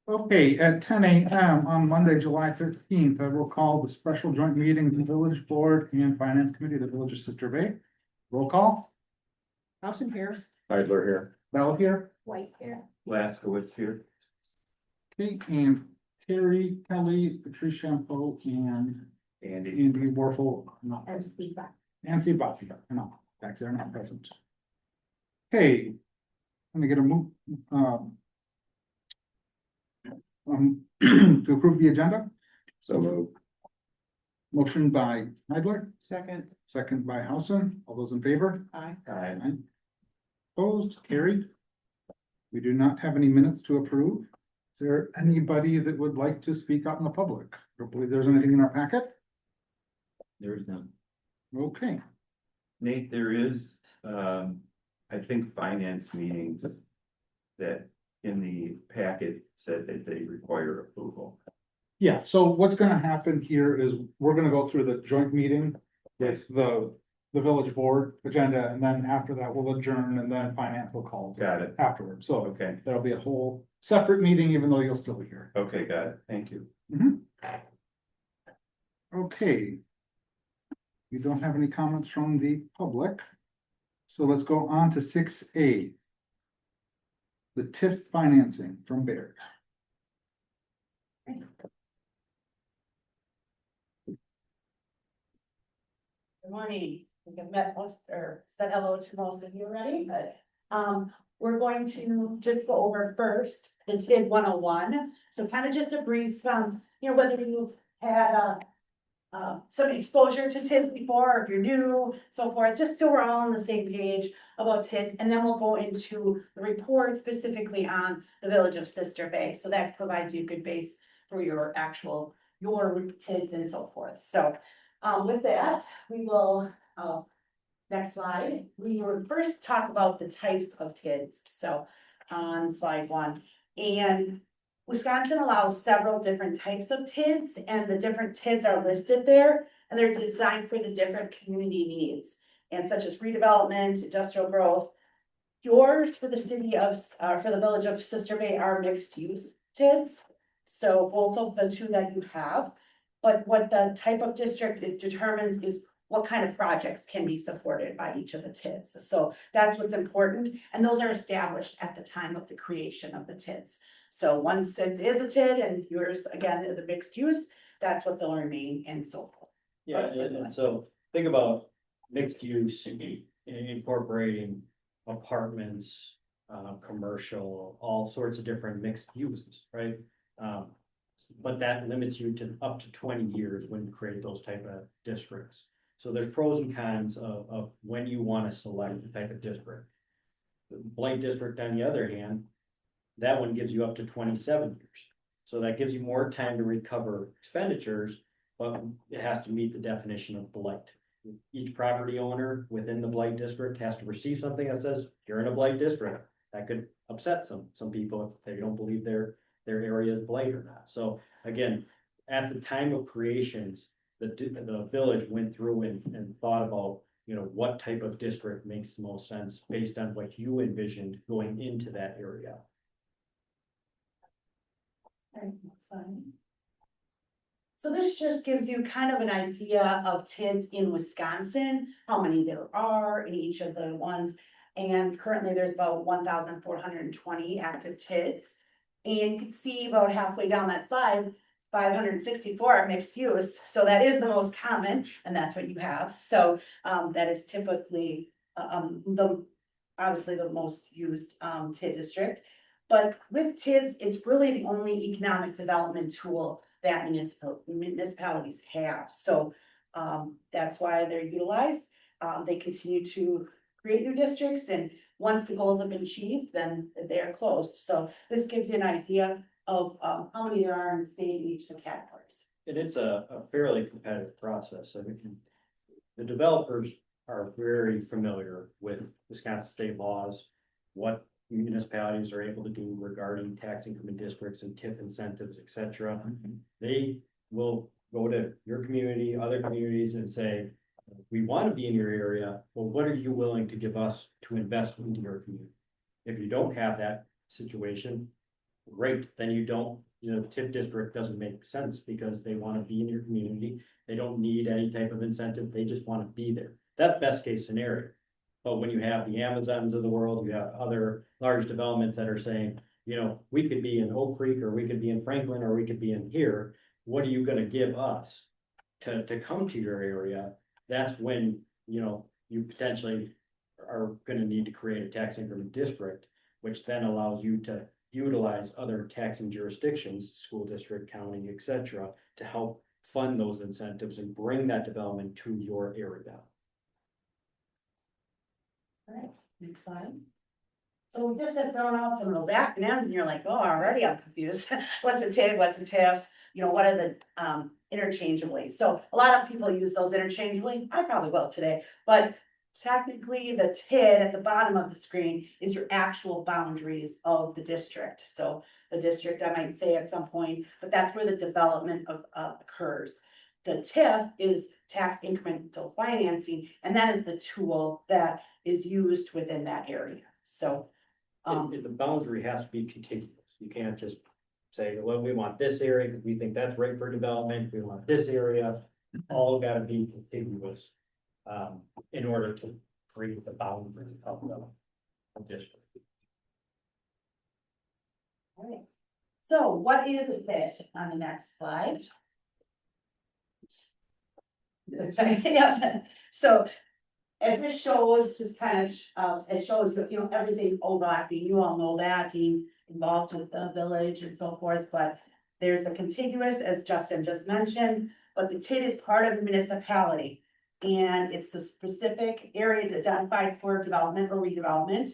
Okay, at 10 a.m. on Monday, July 13th, I will call the special joint meeting of the Village Board and Finance Committee of the Village of Sister Bay. Roll call. Housen here. Idler here. Bell here. White here. Laskowitz here. Okay, and Terry, Kelly, Patrice Shampo, and Andy. Andy Warfel. No, And Steve. and Steve Botsey. No, back there, not present. Okay. Let me get a move, to approve the agenda. So move. Motion by Idler, Second. second by Housen. All those in favor? Aye. Aye. Aye. Opposed, carried. We do not have any minutes to approve. Is there anybody that would like to speak out in the public? I don't believe there's anything in our packet. There is none. Okay, Nate, there is, I think finance meetings that in the packet said that they require approval. yeah, so what's gonna happen here is we're gonna go through the joint meeting with the village board agenda, and then after that, we'll adjourn, and then finance will call Got it. afterwards. So Okay, there'll be a whole separate meeting, even though you'll still be here. okay, got it. Thank you. Okay. We don't have any comments from the public. So let's go on to 6A. The TIF financing from Baird. Good morning. We have met most or said hello to most of you already, but we're going to just go over first the TID 101. So kind of just a brief, whether you've had some exposure to TIDs before, or if you're new, so forth, just so we're all on the same page about TIDs. And then we'll go into the report specifically on the Village of Sister Bay. So that provides you a good base for your TIDs and so forth. So with that, we will, next slide, we will first talk about the types of TIDs. So on slide 1, and Wisconsin allows several different types of TIDs, and the different TIDs are listed there, and they're designed for the different community needs, and such as redevelopment, industrial growth. Yours for the for the Village of Sister Bay are mixed use TIDs. So both of the two that you have. But what the type of district determines is what kind of projects can be supported by each of the TIDs. So that's what's important. And those are established at the time of the creation of the TIDs. So one TID is a TID and yours, again, is the mixed use, that's what they'll remain and so forth. Yeah, and so think about mixed use, incorporating apartments, commercial, all sorts of different mixed uses, right? But that limits you to up to 20 years when you create those type of districts. So there's pros and cons of when you want to select the type of district. The blight district, on the other hand, that one gives you up to 27 years. So that gives you more time to recover expenditures, but it has to meet the definition of blight. Each property owner within the blight district has to receive something that says you're in a blight district. That could upset some people if they don't believe their area is blight or not. So again, at the time of creations, the village went through and thought about, what type of district makes the most sense based on what you envisioned going into that area. Alright, next slide. So this just gives you kind of an idea of TIDs in Wisconsin, how many there are in each of the ones. And currently there's about 1,420 active TIDs. And you can see about halfway down that slide, 564 are mixed use. So that is the most common, and that's what you have. So that is typically obviously the most used TID district. But with TIDs, it's really the only economic development tool that municipalities have. So that's why they're utilized. They continue to create new districts, and once the goals have been achieved, then they're closed. So this gives you an idea of how many there are in the state in each of the categories. And it's a fairly competitive process. I mean, the developers are very familiar with Wisconsin state laws, what municipalities are able to do regarding tax increment districts and TIF incentives, et cetera. They will go to your community, other communities, and say, we want to be in your area. Well, what are you willing to give us to invest into your community? If you don't have that situation, great, then you don't, the TIF district doesn't make sense because they wanna be in your community. They don't need any type of incentive, they just wanna be there. That's best case scenario. But when you have the Amazons of the world, you have other large developments that are saying, we could be in Oak Creek, or we could be in Franklin, or we could be in here. What are you gonna give us to come to your area? That's when, you potentially are gonna need to create a tax increment district, which then allows you to utilize other taxing jurisdictions, school district, county, et cetera, to help fund those incentives and bring that development to your area. Alright, next slide. So we just have thrown out some of those acronyms and you're like, oh, already I'm confused. What's a TID, what's a TIF? What are the interchangeably? So a lot of people use those interchangeably. I probably will today, but technically the TID at the bottom of the screen is your actual boundaries of the district. So the district, I might say at some point, but that's where the development occurs. The TIF is tax incremental financing, and that is the tool that is used within that area. So The boundary has to be contiguous. You can't just say, well, we want this area because we think that's right for development. We want this area. All gotta be contiguous. In order to create the boundary of the district. all right. So what is it that on the next slide? It's fine, yeah. So as this shows, just kind of, it shows, everything overlapping. You all know that, being involved with the village and so forth, but there's the contiguous, as Justin just mentioned, but the TID is part of the municipality. And it's a specific area identified for development or redevelopment.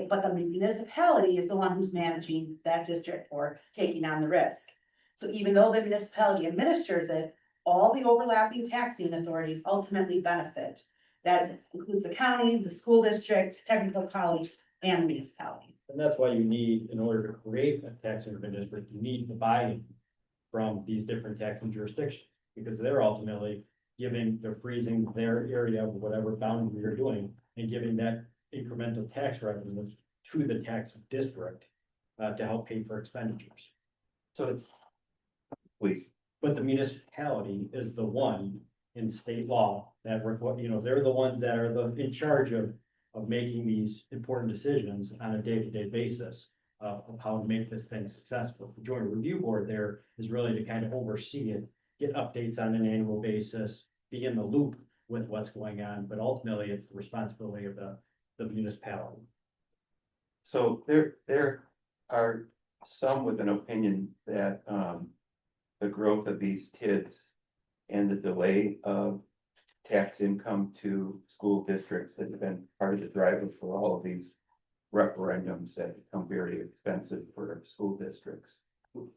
But the municipality is the one who's managing that district or taking on the risk. So even though the municipality administers it, all the overlapping taxing authorities ultimately benefit. That includes the county, the school district, technical college, and municipality. And that's why you need, in order to create a tax increment district, you need the buy-in from these different taxing jurisdictions. Because they're ultimately they're freezing their area of whatever boundary you're doing and giving that incremental tax revenue to the tax district to help pay for expenditures. So, please, But the municipality is the one in state law that they're the ones that are in charge of making these important decisions on a day-to-day basis of how to make this thing successful. The Joint Review Board there is really to kind of oversee it, get updates on an annual basis, be in the loop with what's going on, but ultimately it's the responsibility of the municipality. so there are some with an opinion that, the growth of these TIDs and the delay of tax income to school districts that have been part of the driver for all of these referendums that become very expensive for school districts.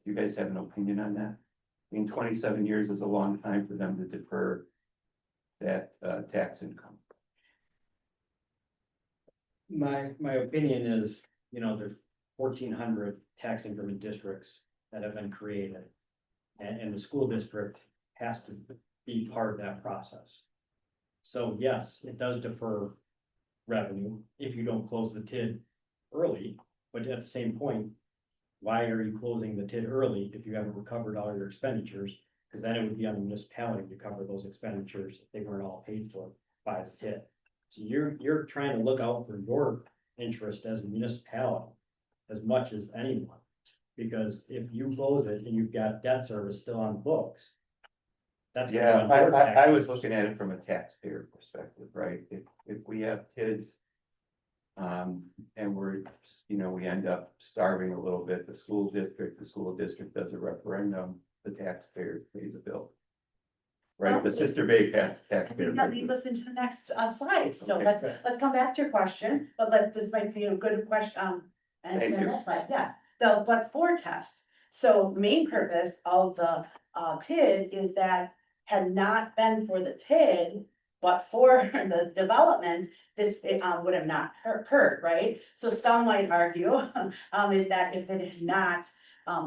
You guys have an opinion on that? I mean, 27 years is a long time for them to defer that tax income. My opinion is, there's 1,400 tax increment districts that have been created. And the school district has to be part of that process. So yes, it does defer revenue if you don't close the TID early, but at the same point, why are you closing the TID early if you haven't recovered all your expenditures? Because then it would be on the municipality to cover those expenditures if they weren't all paid for by the TID. So you're trying to look out for your interest as a municipality as much as anyone. Because if you close it and you've got debt service still on the books. That's. Yeah, I was looking at it from a taxpayer perspective, right? If we have kids. And we end up starving a little bit, the school district does a referendum, the taxpayer pays a bill. Right, the Sister Bay I taxpayer. think that leads us into the next slide. So Okay. let's come back to your question, but this might be a good question. And Thank the you. next slide, yeah, the but-for test. So main purpose of the TID is that had not been for the TID, but for the development, this would have not occurred, right? So some might argue is that if it had not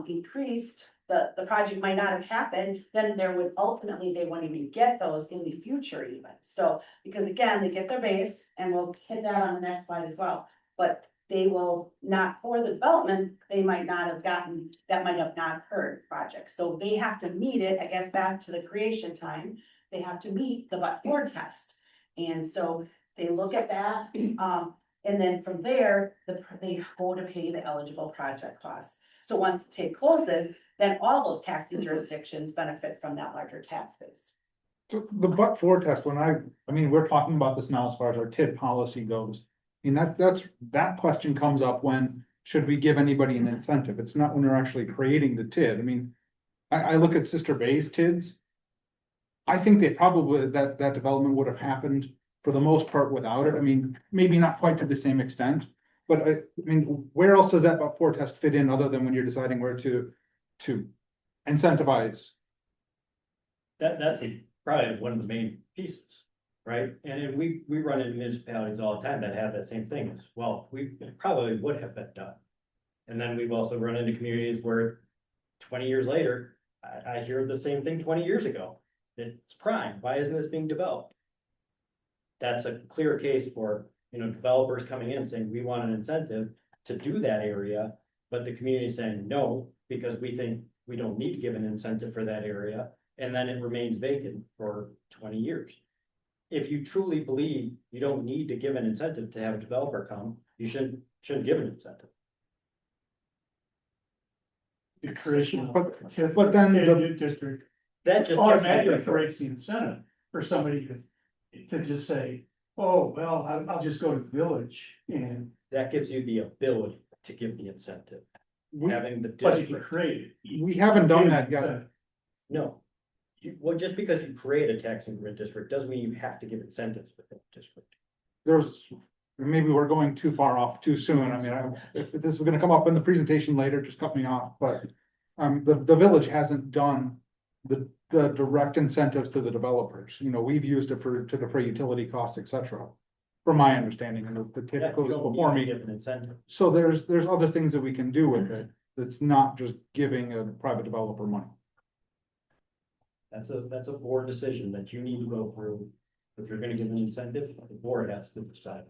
increased, the project might not have happened, then there would ultimately, they wouldn't even get those in the future even. So, because again, they get their base, and we'll hit that on the next slide as well. But they will not, for the development, they might not have gotten, that might have not occurred project. So they have to meet it, I guess, back to the creation time, they have to meet the but-for test. And so they look at that, and then from there, they go to pay the eligible project costs. So once the TID closes, then all those taxing jurisdictions benefit from that larger tax base. So the but-for test, I mean, we're talking about this now as far as our TID policy goes. I mean, that question comes up when, should we give anybody an incentive? It's not when we're actually creating the TID. I mean, I look at Sister Bay's TIDs. I think they probably, that development would have happened for the most part without it. I mean, maybe not quite to the same extent. But I mean, where else does that but-for test fit in other than when you're deciding where to incentivize? That's probably one of the main pieces, right? And then we run into municipalities all the time that have that same thing as, well, we probably would have been done. And then we've also run into communities where 20 years later, I hear the same thing 20 years ago. It's prime, why isn't this being developed? That's a clear case for, developers coming in saying, we want an incentive to do that area. But the community is saying no, because we think we don't need to give an incentive for that area. And then it remains vacant for 20 years. If you truly believe you don't need to give an incentive to have a developer come, you shouldn't give an incentive. The creation. But then the- District That just. automatically creates the incentive for somebody to just say, oh, well, I'll just go to the village and. That gives you the ability to give the incentive, having the But if you district. create it. We haven't done that yet. No. Well, just because you create a taxing grid district doesn't mean you have to give incentives within the district. Maybe we're going too far off too soon. I mean, if this is gonna come up in the presentation later, just cut me off, but. The village hasn't done the direct incentives to the developers. We've used it to defray utility costs, et cetera. From my understanding, and the Yeah, TID you goes don't before need me. to give an incentive. So there's other things that we can do with it. That's not just giving a private developer money. That's a board decision that you need to go through. If you're gonna give an incentive, the board has to decide.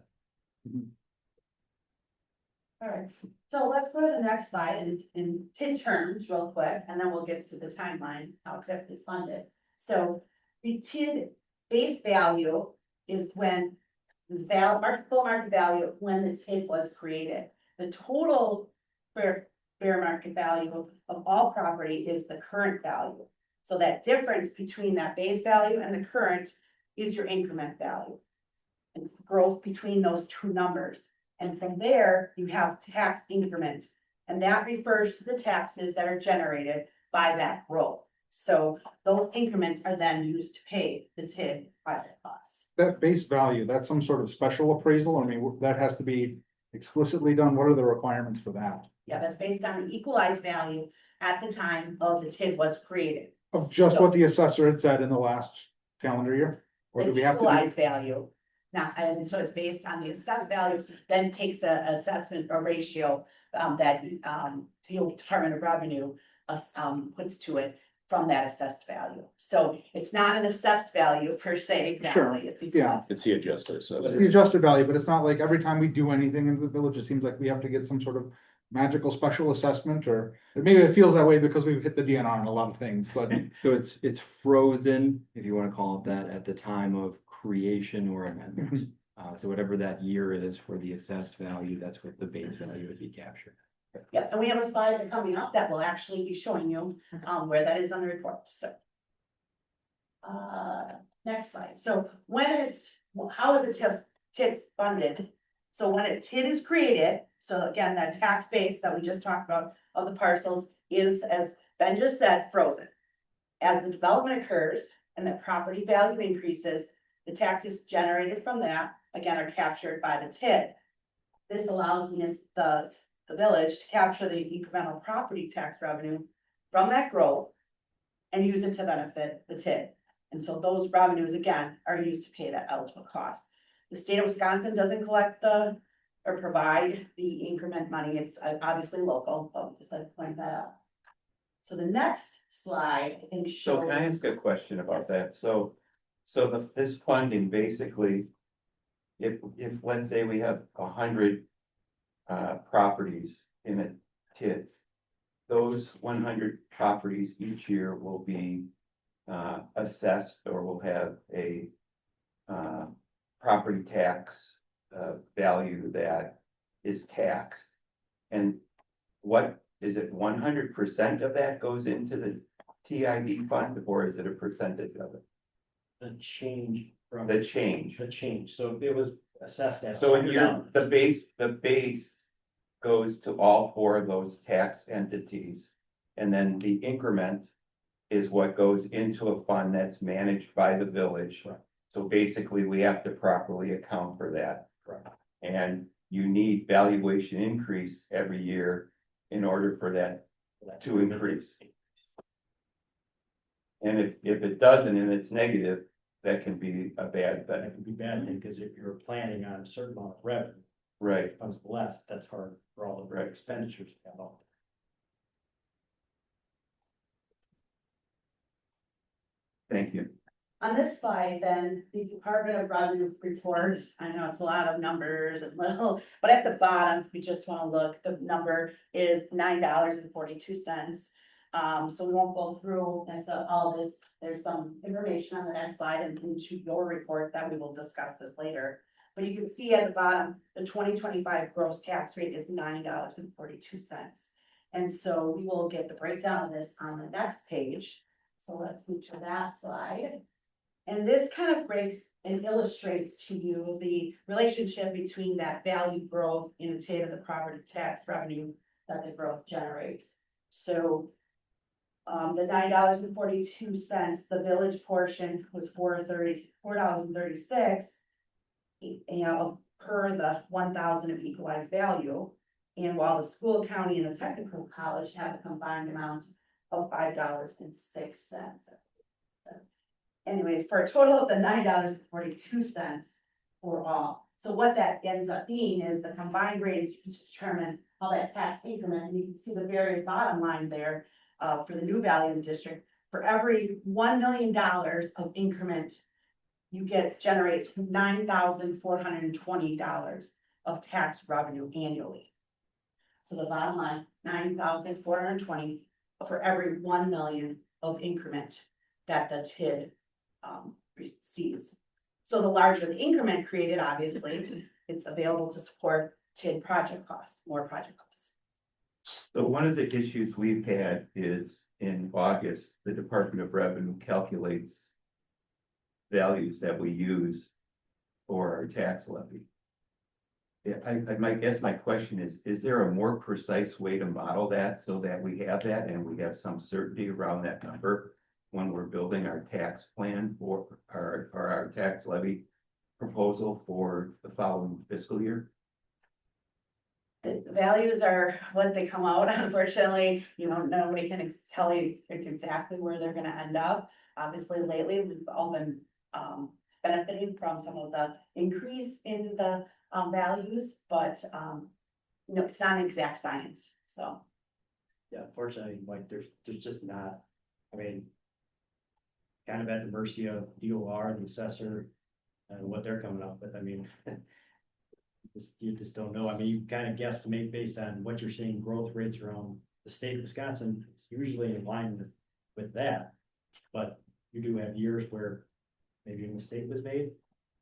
All right, so let's go to the next slide in TID terms real quick, and then we'll get to the timeline, how TID is funded. So the TID base value is when the full market value when the TID was created. The total fair market value of all property is the current value. So that difference between that base value and the current is your increment value. It's the growth between those two numbers. And from there, you have tax increment, and that refers to the taxes that are generated by that growth. So those increments are then used to pay the TID project costs. That base value, that's some sort of special appraisal. I mean, that has to be explicitly done. What are the requirements for that? Yeah, that's based on the equalized value at the time of the TID was created. Of just what the assessor had said in the last calendar year? Or do The we have to? equalized value. Now, and so it's based on the assessed value, then takes a assessment or ratio that the Department of Revenue puts to it from that assessed value. So it's not an assessed value per se, exactly, it's equalized. It's the adjuster, so. It's the adjusted value, but it's not like every time we do anything in the village, it seems like we have to get some sort of magical special assessment, or maybe it feels that way because we've hit the DNR on a lot of things, but. So it's frozen, if you wanna call it that, at the time of creation or amendment. So whatever that year is for the assessed value, that's what the base value would be captured. Yeah, and we have a slide coming up that will actually be showing you where that is on the report, so. Next slide, so how is a TID funded? So when a TID is created, so again, that tax base that we just talked about of the parcels is, as Ben just said, frozen. As the development occurs and the property value increases, the taxes generated from that, again, are captured by the TID. This allows the village to capture the incremental property tax revenue from that growth and use it to benefit the TID. And so those revenues, again, are used to pay that eligible cost. The state of Wisconsin doesn't collect or provide the increment money. It's obviously local, but just like to point that out. So the next slide, I think, So shows. can I ask a question about Yes. that? So this funding basically, if let's say we have 100 properties in a TID. Those 100 properties each year will be assessed or will have a property tax value that is taxed. And what is it, 100% of that goes into the TID fund, or is it a percentage of it? The change from. The change. The change, so if it was assessed at. So if you're, $100, the base goes to all four of those tax entities. And then the increment is what goes into a fund that's managed by the village. Correct. So basically, we have to properly account for that. Correct. And you need valuation increase every year in order for that to increase. And if it doesn't and it's negative, that can be a bad That thing. could be bad, because if you're planning on a certain amount of revenue, Right, it becomes less, that's hard for all of the Right. expenditures to have all. thank you. On this slide, then, the Department of Revenue report, I know it's a lot of numbers and little, but at the bottom, if you just wanna look, the number is $9.42. So we won't go through and so all this, there's some information on the next slide and into your report that we will discuss this later. But you can see at the bottom, the 2025 gross tax rate is $9.42. And so we will get the breakdown of this on the next page. So let's move to that slide. And this kind of breaks and illustrates to you the relationship between that value growth in the TID of the property tax revenue that the growth generates. So the $9.42, the village portion was $4.36. You know, per the 1,000 of equalized value. And while the school, county, and the technical college have a combined amount of $5.06. Anyways, for a total of the $9.42 for all. So what that ends up being is the combined rate is used to determine how that tax increment, and you can see the very bottom line there, for the new value in the district. For every $1 million of increment, you generates $9,420 of tax revenue annually. So the bottom line, $9,420 for every 1 million of increment that the TID receives. So the larger the increment created, obviously, it's available to support TID project costs, more project costs. So one of the issues we've had is in August, the Department of Revenue calculates values that we use for our tax levy. Yeah, I guess my question is there a more precise way to model that so that we have that and we have some certainty around that number when we're building our tax plan for our tax levy proposal for the following fiscal year? The values are what they come out, unfortunately, nobody can tell you exactly where they're gonna end up. Obviously, lately, we've all been benefiting from some of the increase in the values, but it's not an exact science, so. Yeah, unfortunately, like, there's just not, I mean. Kind of at the mercy of DOR, the assessor, and what they're coming up with, I mean. You just don't know, I mean, you kind of guesstimate based on what you're seeing growth rates around the state of Wisconsin, it's usually in line with that. But you do have years where maybe a mistake was made,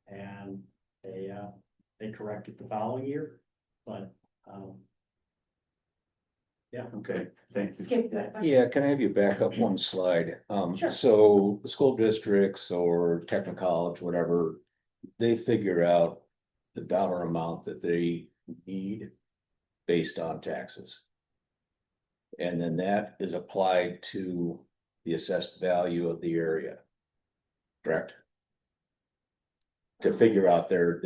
and they corrected the following year, but, yeah. Okay, thank you. Skip that question. Yeah, can I have you back up one slide? Sure. So the school districts or technical college, whatever, they figure out the dollar amount that they need based on taxes. And then that is applied to the assessed value of the area. Correct? To figure out their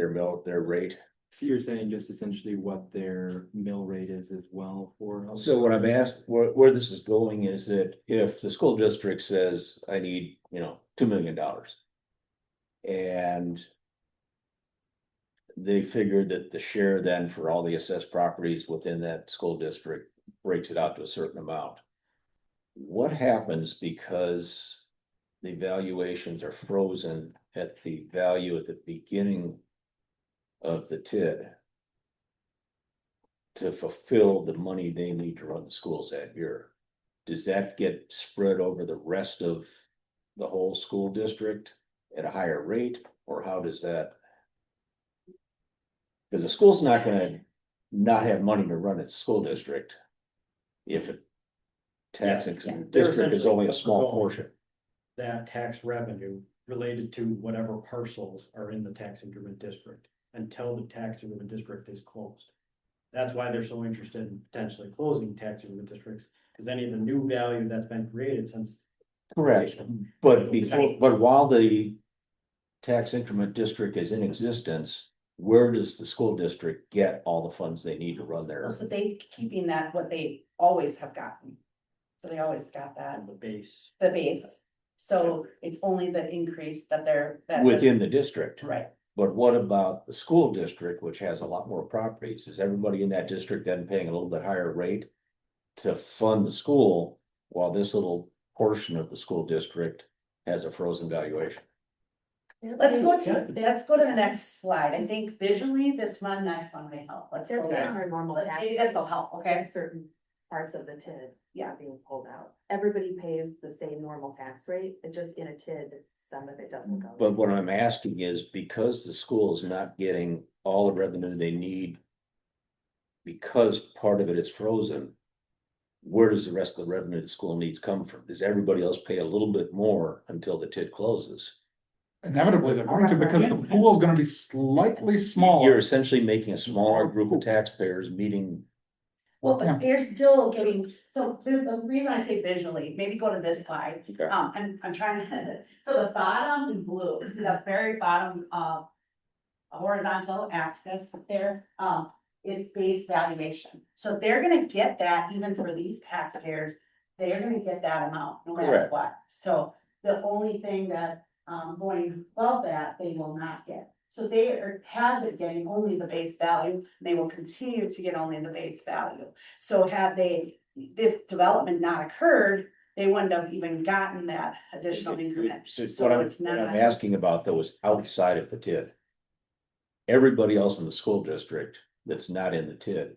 rate. So you're saying just essentially what their mill rate is as well for. So what I'm asked, where this is going is that if the school district says, I need, $2 million. And they figured that the share then for all the assessed properties within that school district breaks it out to a certain amount. What happens because the valuations are frozen at the value at the beginning of the TID? to fulfill the money they need to run the schools that year. Does that get spread over the rest of the whole school district at a higher rate, or how does that? Cause the school's not gonna not have money to run its school district. If a taxing district is only a small portion. That tax revenue related to whatever parcels are in the tax increment district until the tax increment district is closed. That's why they're so interested in potentially closing tax increment districts, because any of the new value that's been created since. Correct, but but while the tax increment district is in existence, where does the school district get all the funds they need to run their? So they keeping that what they always have gotten. So they always got that, The base. the base. So it's only the increase that they're, that. Within the district, Right. but what about the school district, which has a lot more properties? Is everybody in that district then paying a little bit higher rate to fund the school, while this little portion of the school district has a frozen valuation? Let's go to the next slide. I think visually this next one may help. Let's They're go paying there. our normal tax. This will help, okay? Certain parts of the TID. Yeah. Being pulled out. Everybody pays the same normal tax rate, it just in a TID, some of it doesn't go. But what I'm asking is, because the school is not getting all the revenue they need, because part of it is frozen, where does the rest of the revenue the school needs come from? Does everybody else pay a little bit more until the TID closes? Inevitably, they're going to, because the pool is gonna be slightly You're smaller. essentially making a smaller group of taxpayers meeting. Well, Yeah. but they're still getting, so the reason I say visually, maybe go to this slide. Okay. I'm trying to, so the bottom in blue, see the very bottom, horizontal axis there, is base valuation. So they're gonna get that even for these taxpayers, they're gonna get that amount no matter Correct. what. So the only thing that, going above that, they will not get. So they have been getting only the base value, they will continue to get only the base value. So had this development not occurred, they wouldn't have even gotten that additional increment. So So what I'm, it's what I'm not- asking about though is outside of the TID. Everybody else in the school district that's not in the TID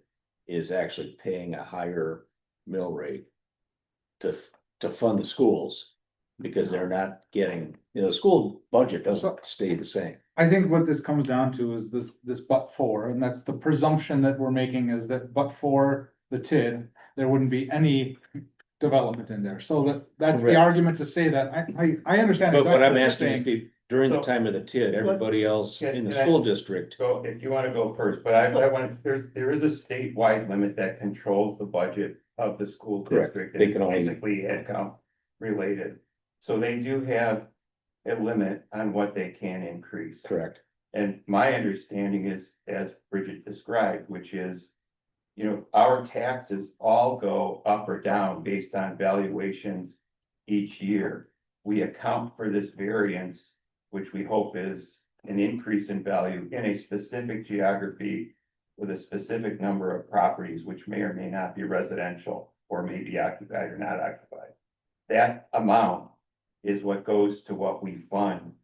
is actually paying a higher mill rate to fund the schools, because they're not getting, the school budget doesn't stay the same. I think what this comes down to is this but for, and that's the presumption that we're making, is that but for the TID, there wouldn't be any development in there. So that's the Correct. argument to say that. I understand. But what exactly I'm you're asking saying. is, during the So- time of the TID, everybody else in the Can I- school district, So if you wanna go first, but I went, there is a statewide limit that controls the budget of the school Correct. district. They and can only- Basically headcount related. So they do have a limit on what they can increase. correct? And my understanding is, as Bridget described, which is, you know, our taxes all go up or down based on valuations each year. We account for this variance, which we hope is an increase in value in a specific geography with a specific number of properties, which may or may not be residential or may be occupied or not occupied. That amount is what goes to what we fund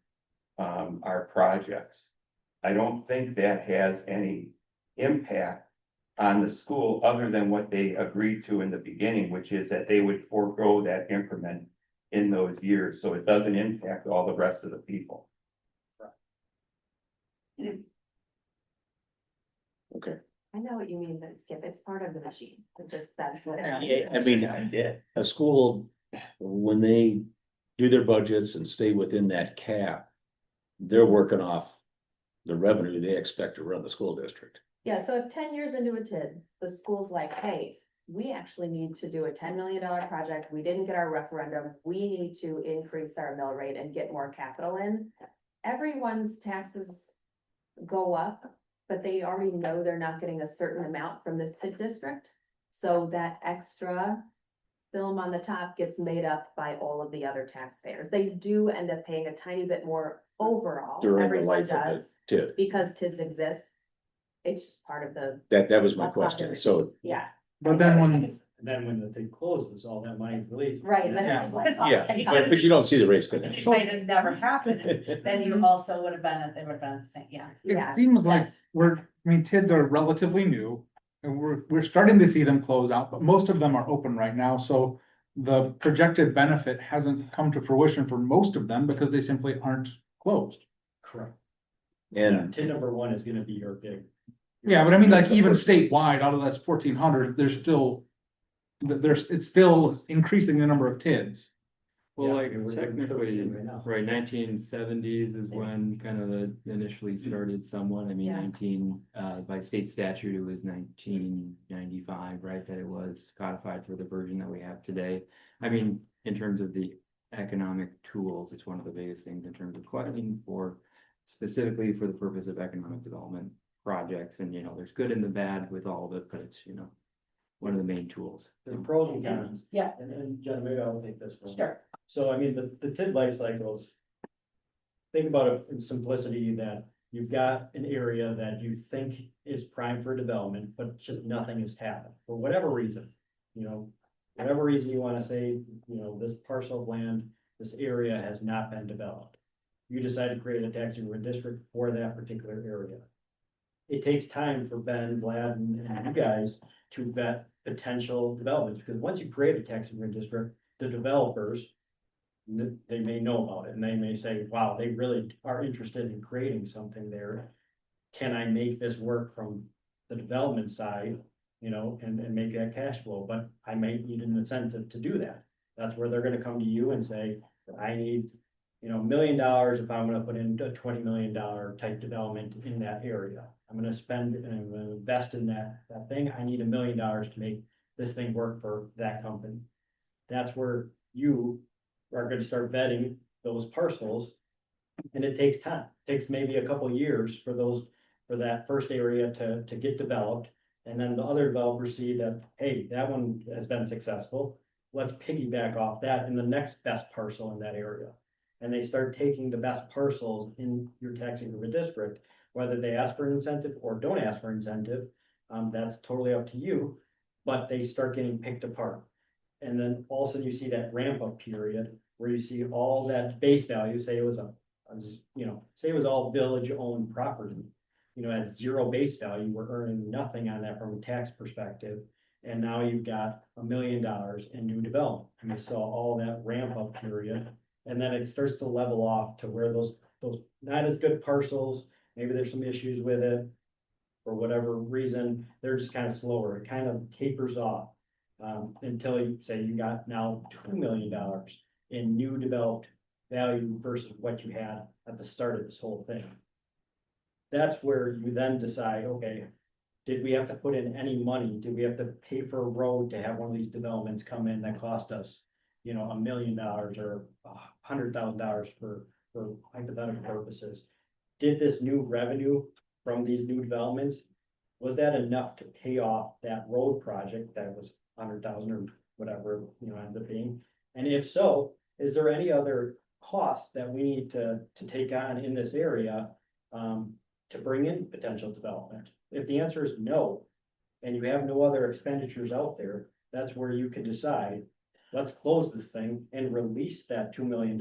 our projects. I don't think that has any impact on the school other than what they agreed to in the beginning, which is that they would forego that increment in those years, so it doesn't impact all the rest of the people. Okay. I know what you mean, but Skip, it's part of the machine, it's just that's what. Yeah, I mean, a school, when they do their budgets and stay within that cap, they're working off the revenue they expect to run the school district. Yeah, so if 10 years into a TID, the school's like, hey, we actually need to do a $10 million project, we didn't get our referendum, we need to increase our mill rate and get more capital in. Everyone's taxes go up, but they already know they're not getting a certain amount from this TID district. So that extra film on the top gets made up by all of the other taxpayers. They do end up paying a tiny bit more overall, During the everyone life of does, the TID. because TIDs exist. It's part of the, That was my That's question, not so, yeah. But then when, And then when the thing closes, all that money is released. Right, then Yeah. it's like. yeah, but you don't see the rates go down. If it might have never happened, then you also would have been, they would have been the same, yeah. it Yeah, seems like yes. I mean, TIDs are relatively new. And we're starting to see them close out, but most of them are open right now, so the projected benefit hasn't come to fruition for most of them because they simply aren't closed. Correct. And TID number one is gonna be your big. Yeah, but I mean, like even statewide, out of that's 1,400, there's still. It's still increasing the number of TIDs. Well, Yeah, like we're doing technically, 13 right now. right, 1970s is when kind of the initially started somewhat, I mean, Yeah. by state statute, it was 1995, right? That it was codified for the version that we have today. I mean, in terms of the economic tools, it's one of the biggest things in terms of collecting for, specifically for the purpose of economic development projects, and there's good and the bad with all of it, but it's, one of the main tools. There's pros and cons. Yeah. And Jen, maybe I'll take this one. Sure. So I mean, the TID life cycles. Think about it in simplicity that you've got an area that you think is prime for development, but just nothing has happened for whatever reason. Whatever reason you wanna say, this parcel of land, this area has not been developed. You decide to create a tax increment district for that particular area. It takes time for Ben, Vlad, and you guys to vet potential developments, because once you create a tax increment district, the developers. They may know about it and they may say, wow, they really are interested in creating something there. Can I make this work from the development side, and make that cash flow, but I may need an incentive to do that. That's where they're gonna come to you and say, I need, $1 million if I'm gonna put in a $20 million type development in that area. I'm gonna spend and I'm gonna invest in that thing. I need $1 million to make this thing work for that company. That's where you are gonna start vetting those parcels. And it takes time. It takes maybe a couple years for that first area to get developed. And then the other developers see that, hey, that one has been successful. Let's piggyback off that in the next best parcel in that area. And they start taking the best parcels in your tax increment district, whether they ask for an incentive or don't ask for incentive, that's totally up to you, but they start getting picked apart. And then all of a sudden you see that ramp up period where you see all that base value, say it was say it was all village owned property. At zero base value, we're earning nothing on that from a tax perspective. And now you've got $1 million in new development. And you saw all that ramp up period. And then it starts to level off to where those not as good parcels, maybe there's some issues with it. For whatever reason, they're just kind of slower. It kind of tapers off. Until you say you got now $2 million in new developed value versus what you had at the start of this whole thing. That's where you then decide, okay, did we have to put in any money? Did we have to pay for a road to have one of these developments come in that cost us, $1 million or $100,000 for hypothetical purposes? Did this new revenue from these new developments, was that enough to pay off that road project that was 100,000 or whatever, ends up being? And if so, is there any other costs that we need to take on in this area, to bring in potential development? If the answer is no, and you have no other expenditures out there, that's where you can decide, let's close this thing and release that $2 million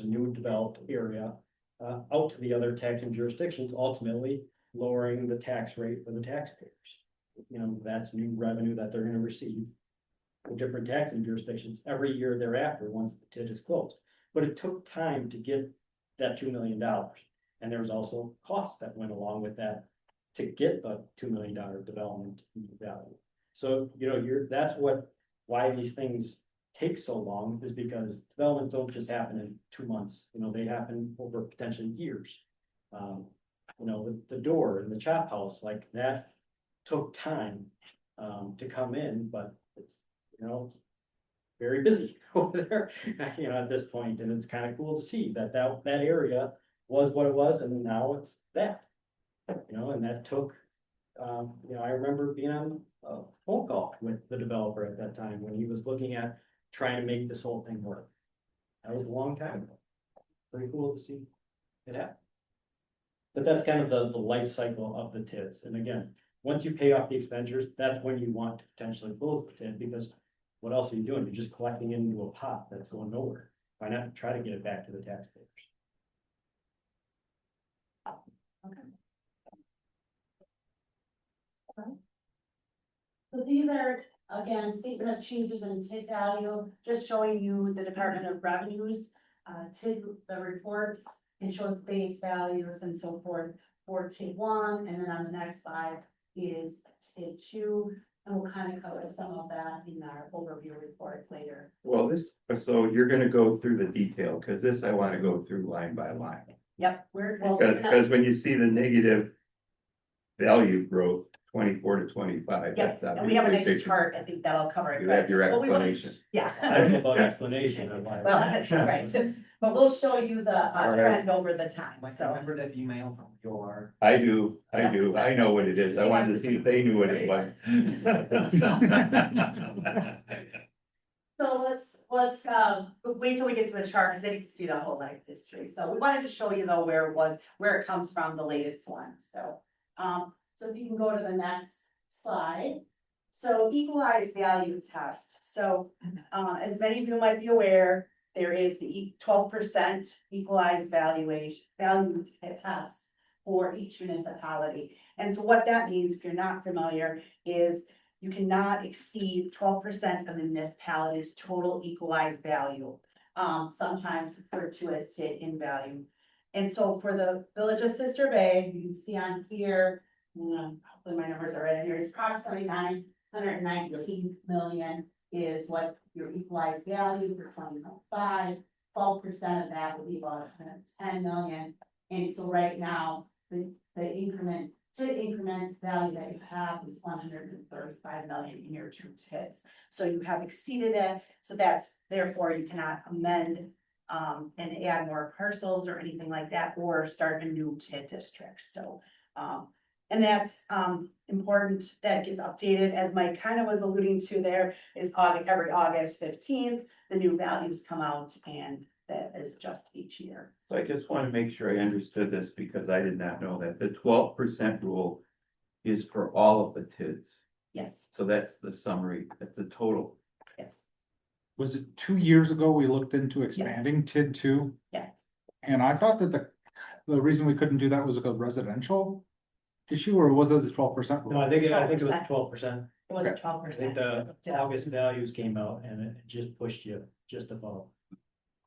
new developed area, out to the other taxing jurisdictions, ultimately lowering the tax rate for the taxpayers. That's new revenue that they're gonna receive from different taxing jurisdictions every year thereafter, once the TID is closed. But it took time to get that $2 million. And there was also costs that went along with that to get the $2 million development value. So, that's why these things take so long, is because developments don't just happen in 2 months, they happen over potentially years. The door and the chop house, like that took time to come in, but it's, very busy over there, at this point, and it's kind of cool to see that area was what it was, and now it's that. And that took, I remember being on a phone call with the developer at that time when he was looking at trying to make this whole thing work. That was a long time ago. Pretty cool to see it happen. But that's kind of the life cycle of the TIDs. And again, once you pay off the expenditures, that's when you want to potentially close the TID, because what else are you doing? You're just collecting it into a pot that's going nowhere. Why not try to get it back to the taxpayers? So these are, again, statement of changes in TID value, just showing you the Department of Revenues, TID, the reports, and shows base values and so forth for TID one, and then on the next slide is TID two, and we'll kind of cover some of that in our overview report later. Well, so you're gonna go through the detail, cause this I wanna go through line by line. Yep, well, Cause when you see the negative value growth, 24 to 25, yep, that's and we have a obviously. nice chart, I think that'll cover it. You have your but we will- explanation. Yeah. I don't know about explanation of why. Well, right, but we'll show you the All right. trend over the time, Like, so. remember that email from your. I do, I know what it is, I wanted to see if they knew what it was. So let's, wait till we get to the chart, because then you can see the whole life history. So we wanted to show you though where it was, where it comes from, the latest one, so. So if you can go to the next slide. So equalized value test, so, as many of you might be aware, there is the 12% equalized valuation, value test for each municipality. And so what that means, if you're not familiar, is you cannot exceed 12% of the municipality's total equalized value. Sometimes referred to as TID in value. And so for the village of Sister Bay, you can see on here, hopefully my numbers are right in here, it's approximately 919 million is what your equalized value for 2025. 12% of that would be about 110 million. And so right now, the increment, TID increment value that you have is 135 million in your two TIDs. So you have exceeded it, so that's, therefore you cannot amend and add more parcels or anything like that, or start a new TID district, so. And that's important that gets updated, as Mike kind of was alluding to there, is every August 15th, the new values come out, and that is just each year. So I just want to make sure I understood this, because I did not know that the 12% rule is for all of the TIDs. Yes, So that's the summary, that's the total. yes, Was it 2 years ago we looked into expanding TID two? yes. And I thought that the reason we couldn't do that was a residential issue, or was it the 12% rule? No, I think it was 12%. It was Okay. 12%. I think the August values came out and it just pushed you just above.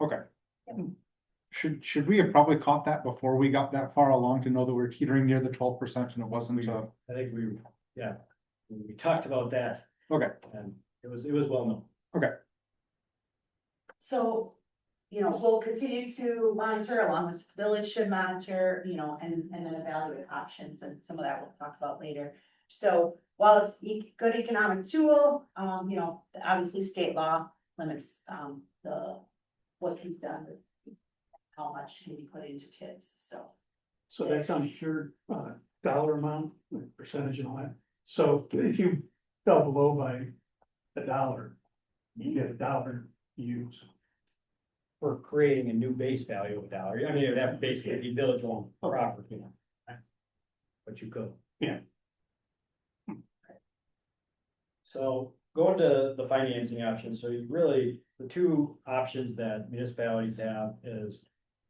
Okay. Should we have probably caught that before we got that far along to know that we're teetering near the 12% and it wasn't I think we talked about that. Okay. And it was well known. So, we'll continue to monitor, along with the village should monitor, and then evaluate options, and some of that we'll talk about later. So while it's good economic tool, obviously state law limits, what can be done, with how much can be put into TIDs, so. So that's on your dollar amount, like percentage and all that. So if you fell below by $1, you get $1 to use. For creating a new base value of $1. I mean, it would have to basically be village owned property. But you could. Yeah. So going to the financing options, so you really, the two options that municipalities have is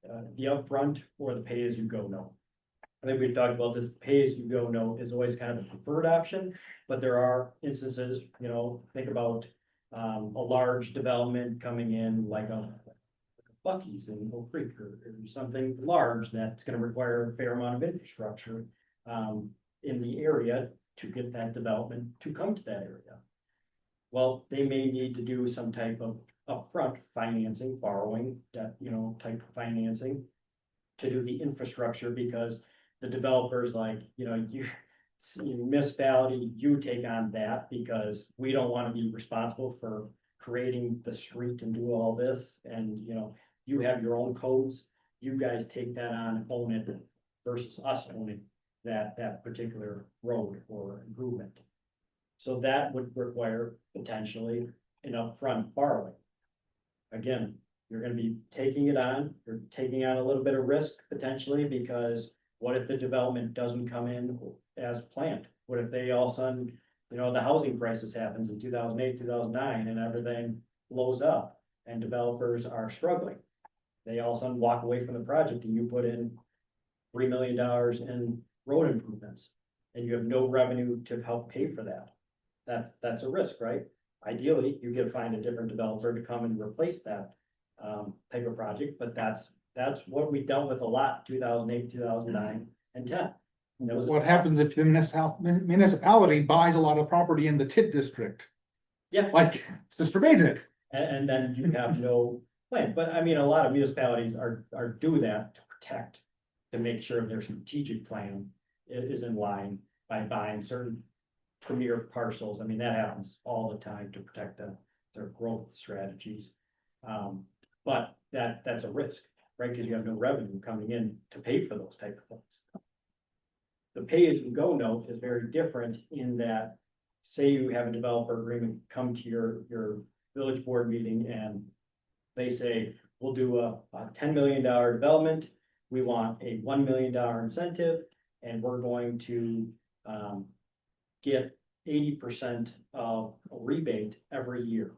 the upfront or the pay as you go note. I think we've talked about this, pay as you go note is always kind of the preferred option, but there are instances, think about a large development coming in like a Bucky's in Oak Creek or something large that's gonna require a fair amount of infrastructure in the area to get that development to come to that area. Well, they may need to do some type of upfront financing, borrowing, that, type of financing to do the infrastructure, because the developers you municipality, you take on that because we don't want to be responsible for creating the street and do all this, and you have your own codes, you guys take that on and own it versus us owning that particular road or improvement. So that would require potentially an upfront borrowing. Again, you're gonna be taking it on, you're taking on a little bit of risk potentially, because what if the development doesn't come in as planned? What if they all of a sudden, the housing crisis happens in 2008, 2009, and everything blows up and developers are struggling? They all of a sudden walk away from the project and you put in $3 million in road improvements and you have no revenue to help pay for that. that's a risk, right? Ideally, you could find a different developer to come and replace that type of project, but that's what we dealt with a lot, 2008, 2009, and 10. And it was What happens if the municipality buys a lot of property in the TID district, Yeah, like Sister Bay did? and then you have no plan, but I mean, a lot of municipalities are do that to protect. To make sure their strategic plan is in line by buying certain premier parcels, I mean, that happens all the time to protect their growth strategies. But that's a risk, right, because you have no revenue coming in to pay for those type of things. The pay-as-you-go note is very different in that, say you have a developer agreement come to your village board meeting and they say, we'll do a $10 million development. We want a $1 million incentive and we're going to get 80% of a rebate every year.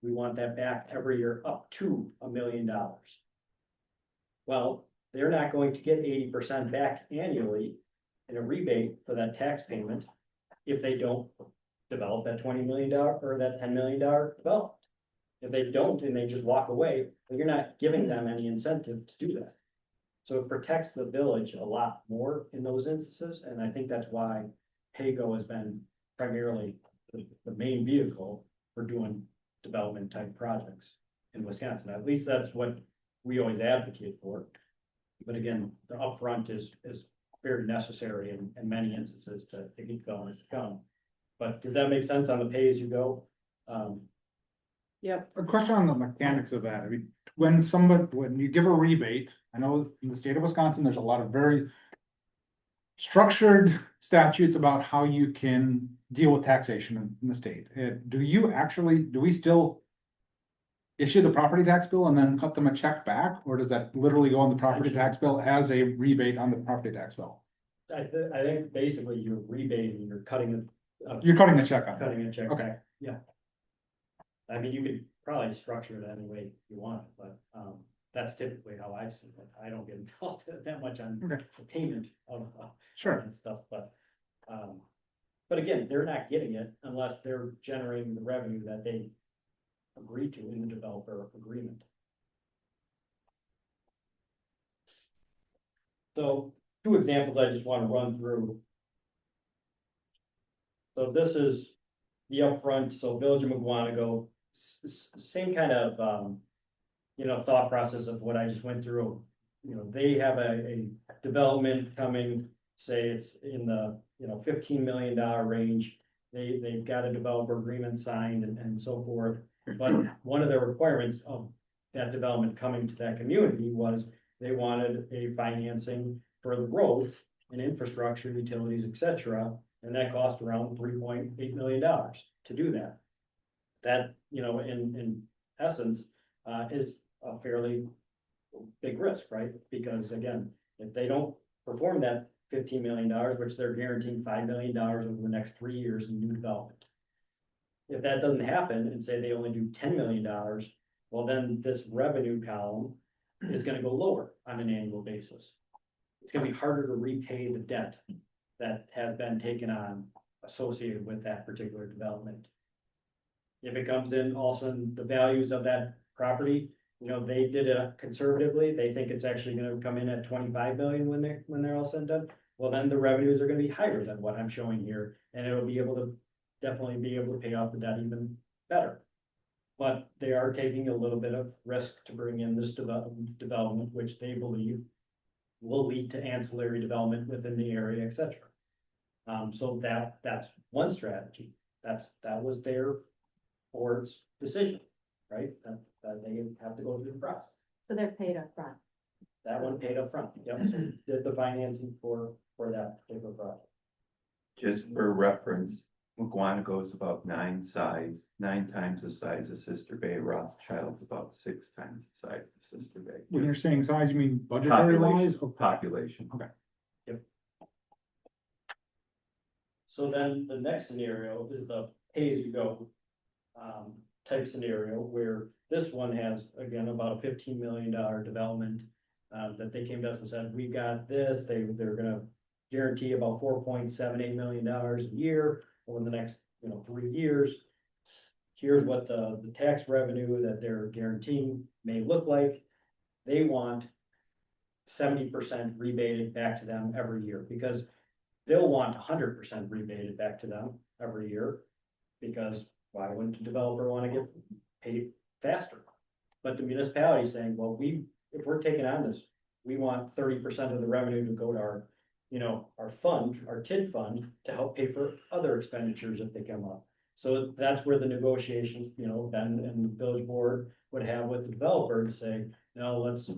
We want that back every year up to $1 million. Well, they're not going to get 80% back annually in a rebate for that tax payment if they don't develop that $20 million or that $10 million development. If they don't and they just walk away, well, you're not giving them any incentive to do that. So it protects the village a lot more in those instances, and I think that's why PAYGO has been primarily the main vehicle for doing development type projects in Wisconsin. At least that's what we always advocate for. But again, the upfront is very necessary in many instances to get going as to come. But does that make sense on the pay as you go? Yep. A question on the mechanics of that. I mean, when you give a rebate, I know in the state of Wisconsin, there's a lot of very structured statutes about how you can deal with taxation in the state. Do we still issue the property tax bill and then cut them a check back? Or does that literally go on the property tax bill as a rebate on the property tax bill? I think basically you're rebating, you're cutting You're cutting a check on it. cutting a check Okay. back, yeah. I mean, you could probably structure it any way you want, but that's typically how I've seen it. I don't get involved that much on Okay. the payment of Sure. and stuff, but again, they're not getting it unless they're generating the revenue that they agree to in the developer agreement. So two examples I just want to run through. So this is the upfront, so Village of Mugwanago, same kind of, thought process of what I just went through. They have a development coming, say it's in the, $15 million range. They've got a developer agreement signed and so forth. But one of the requirements of that development coming to that community was they wanted a financing for the roads and infrastructure, utilities, etc. And that cost around $3.8 million to do that. That, in essence, is a fairly big risk, right? Because again, if they don't perform that $15 million, which they're guaranteeing $5 million over the next 3 years in new development. If that doesn't happen and say they only do $10 million, well, then this revenue column is gonna go lower on an annual basis. It's gonna be harder to repay the debt that has been taken on associated with that particular development. If it comes in also in the values of that property, they did it conservatively, they think it's actually gonna come in at 25 million when they're all said and done. Well, then the revenues are gonna be higher than what I'm showing here, and it'll be able to definitely be able to pay off the debt even better. But they are taking a little bit of risk to bring in this development, which they believe will lead to ancillary development within the area, etc. So that's one strategy. That was their board's decision, right? That they have to go through the process. So they're paid up front. That one paid up front. Yep, so did the financing for that particular project. Just for reference, Mugwanago is about 9 times the size of Sister Bay. Rothschild's about 6 times the size of Sister Bay. When you're saying size, you mean budgetary wise? Population. So then the next scenario is the pay-as-you-go type scenario, where this one has, again, about a $15 million development that they came to us and said, we got this, they're gonna guarantee about $4.78 million a year over the next 3 years. Here's what the tax revenue that they're guaranteeing may look like. They want 70% rebated back to them every year, because they'll want 100% rebated back to them every year. Because why wouldn't a developer want to get paid faster? But the municipality is saying, well, if we're taking on this, we want 30% of the revenue to go to our, our fund, our TID fund, to help pay for other expenditures if they come up. So that's where the negotiations, Ben and the village board would have with the developer to say, no, let's,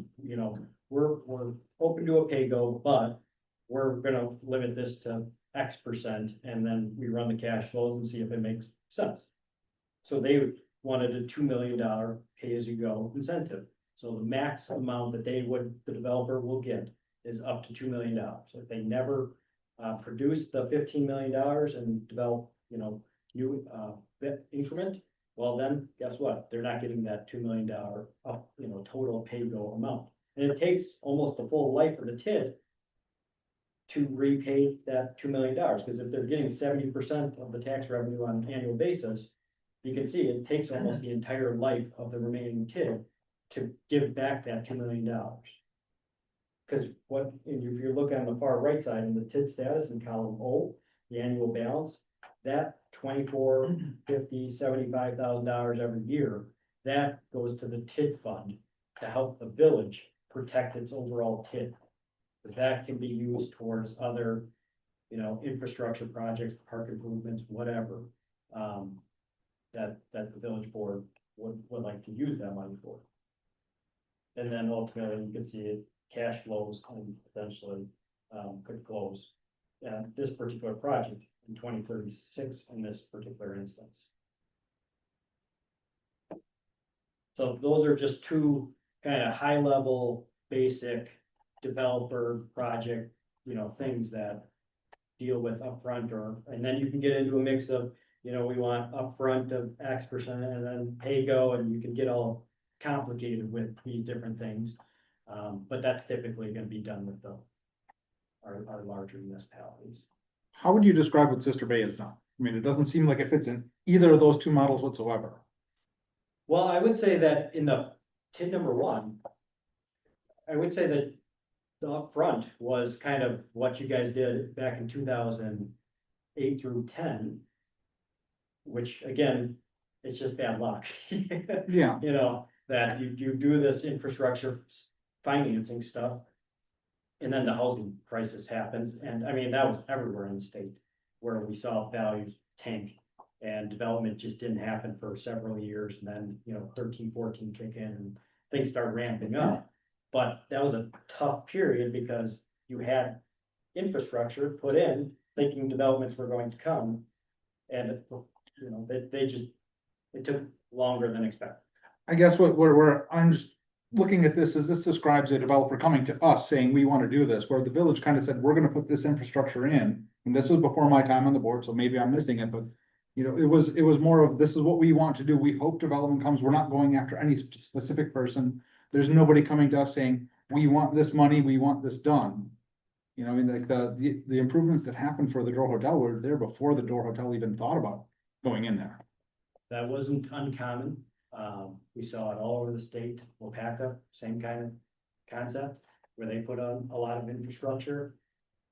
we're open to a pay-go, but we're gonna limit this to X%, and then we run the cash flows and see if it makes sense. So they wanted a $2 million pay-as-you-go incentive. So the max amount that the developer will get is up to $2 million. So if they never produce the $15 million and develop, new increment, well then, guess what? They're not getting that $2 million up, total pay-go amount. And it takes almost the full life of the TID to repay that $2 million, because if they're getting 70% of the tax revenue on an annual basis, you can see it takes almost the entire life of the remaining TID to give back that $2 million. Because if you look on the far right side in the TID status in column O, the annual balance, that $24,000, $50,000, $75,000 every year, that goes to the TID fund to help the village protect its overall TID. Because that can be used towards other, infrastructure projects, park improvements, whatever, that the village board would like to use that money for. And then ultimately, you can see it, cash flows and eventually could close this particular project in 2036 in this particular instance. So those are just two kind of high level, basic developer project, things that deal with upfront, and then you can get into a mix of, we want upfront of X% and then pay-go, and you can get all complicated with these different things. But that's typically going to be done with our larger municipalities. How would you describe what Sister Bay is now? I mean, it doesn't seem like it fits in either of those two models whatsoever. Well, I would say that in the TID number 1, I would say that the upfront was kind of what you guys did back in 2008 through 10, which again, it's just bad luck. Yeah. That you do this infrastructure financing stuff, and then the housing crisis happens. And I mean, that was everywhere in the state where we saw values tank and development just didn't happen for several years. And then, 13, 14 kick in and things start ramping up. But that was a tough period because you had infrastructure put in thinking developments were going to come. And, it took longer than expected. I guess I'm just looking at this as this describes a developer coming to us saying, we want to do this, where the village kind of said, we're going to put this infrastructure in. And this was before my time on the board, so maybe I'm missing it, but it was more of, this is what we want to do. We hope development comes. We're not going after any specific person. There's nobody coming to us saying, we want this money, we want this done. Like the improvements that happened for the Door Hotel were there before the Door Hotel even thought about going in there. That wasn't uncommon. We saw it all over the state. Wapaka, same kind of concept, where they put on a lot of infrastructure,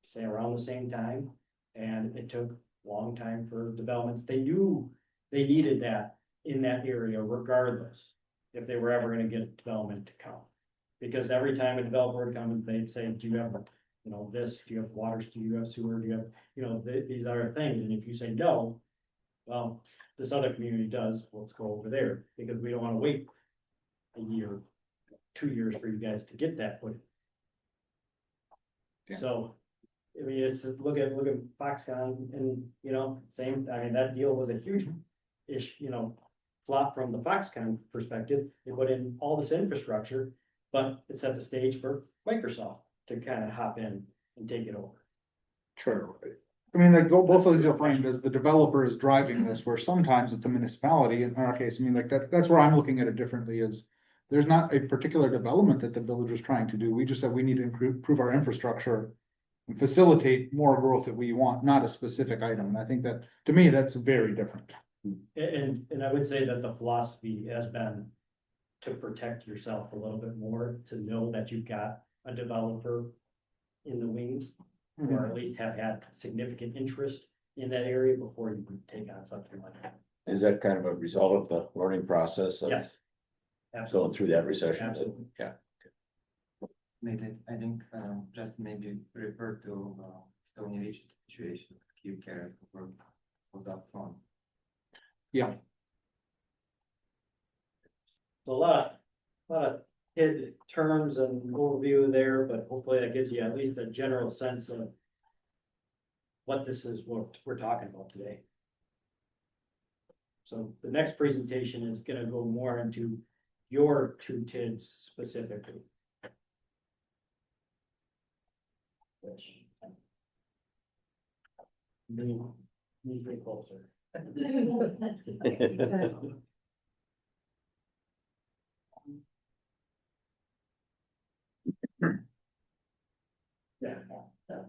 say around the same time, and it took a long time for developments. They knew they needed that in that area regardless, if they were ever gonna get development to come. Because every time a developer would come, they'd say, do you have, this, do you have water, do you have sewer, do you have, these other things, and if you say no, well, this other community does, let's go over there, because we don't wanna wait a year, 2 years for you guys to get that put. Yeah. So, I mean, it's, look at Foxconn and, same, I mean, that deal was a huge flop from the Foxconn perspective. They put in all this infrastructure, but it set the stage for Microsoft to kind of hop in and take it over. Sure. I mean, like both of these are framed as the developer is driving this, where sometimes it's the municipality. In our case, I mean, like that's where I'm looking at it differently, is there's not a particular development that the village was trying to do. We just said we need to improve our infrastructure. facilitate more growth that we want, not a specific item. And I think that, to me, that's very different. And I would say that the philosophy has been to protect yourself a little bit more, to know that you've got a developer in the wings, or at least have had significant interest in that area before you can take on something like that. Is that kind of a result of the learning process of Yes. going Absolutely. through that recession? Absolutely. Yeah. Maybe, I think, just maybe refer to, Stony Ridge situation, you care for that fund. Yeah, So a lot of hid terms and overview there, but hopefully that gives you at least a general sense of what this is, what we're talking about today. So the next presentation is gonna go more into your two TIDs specifically. Which. Need to be closer. Yeah. So.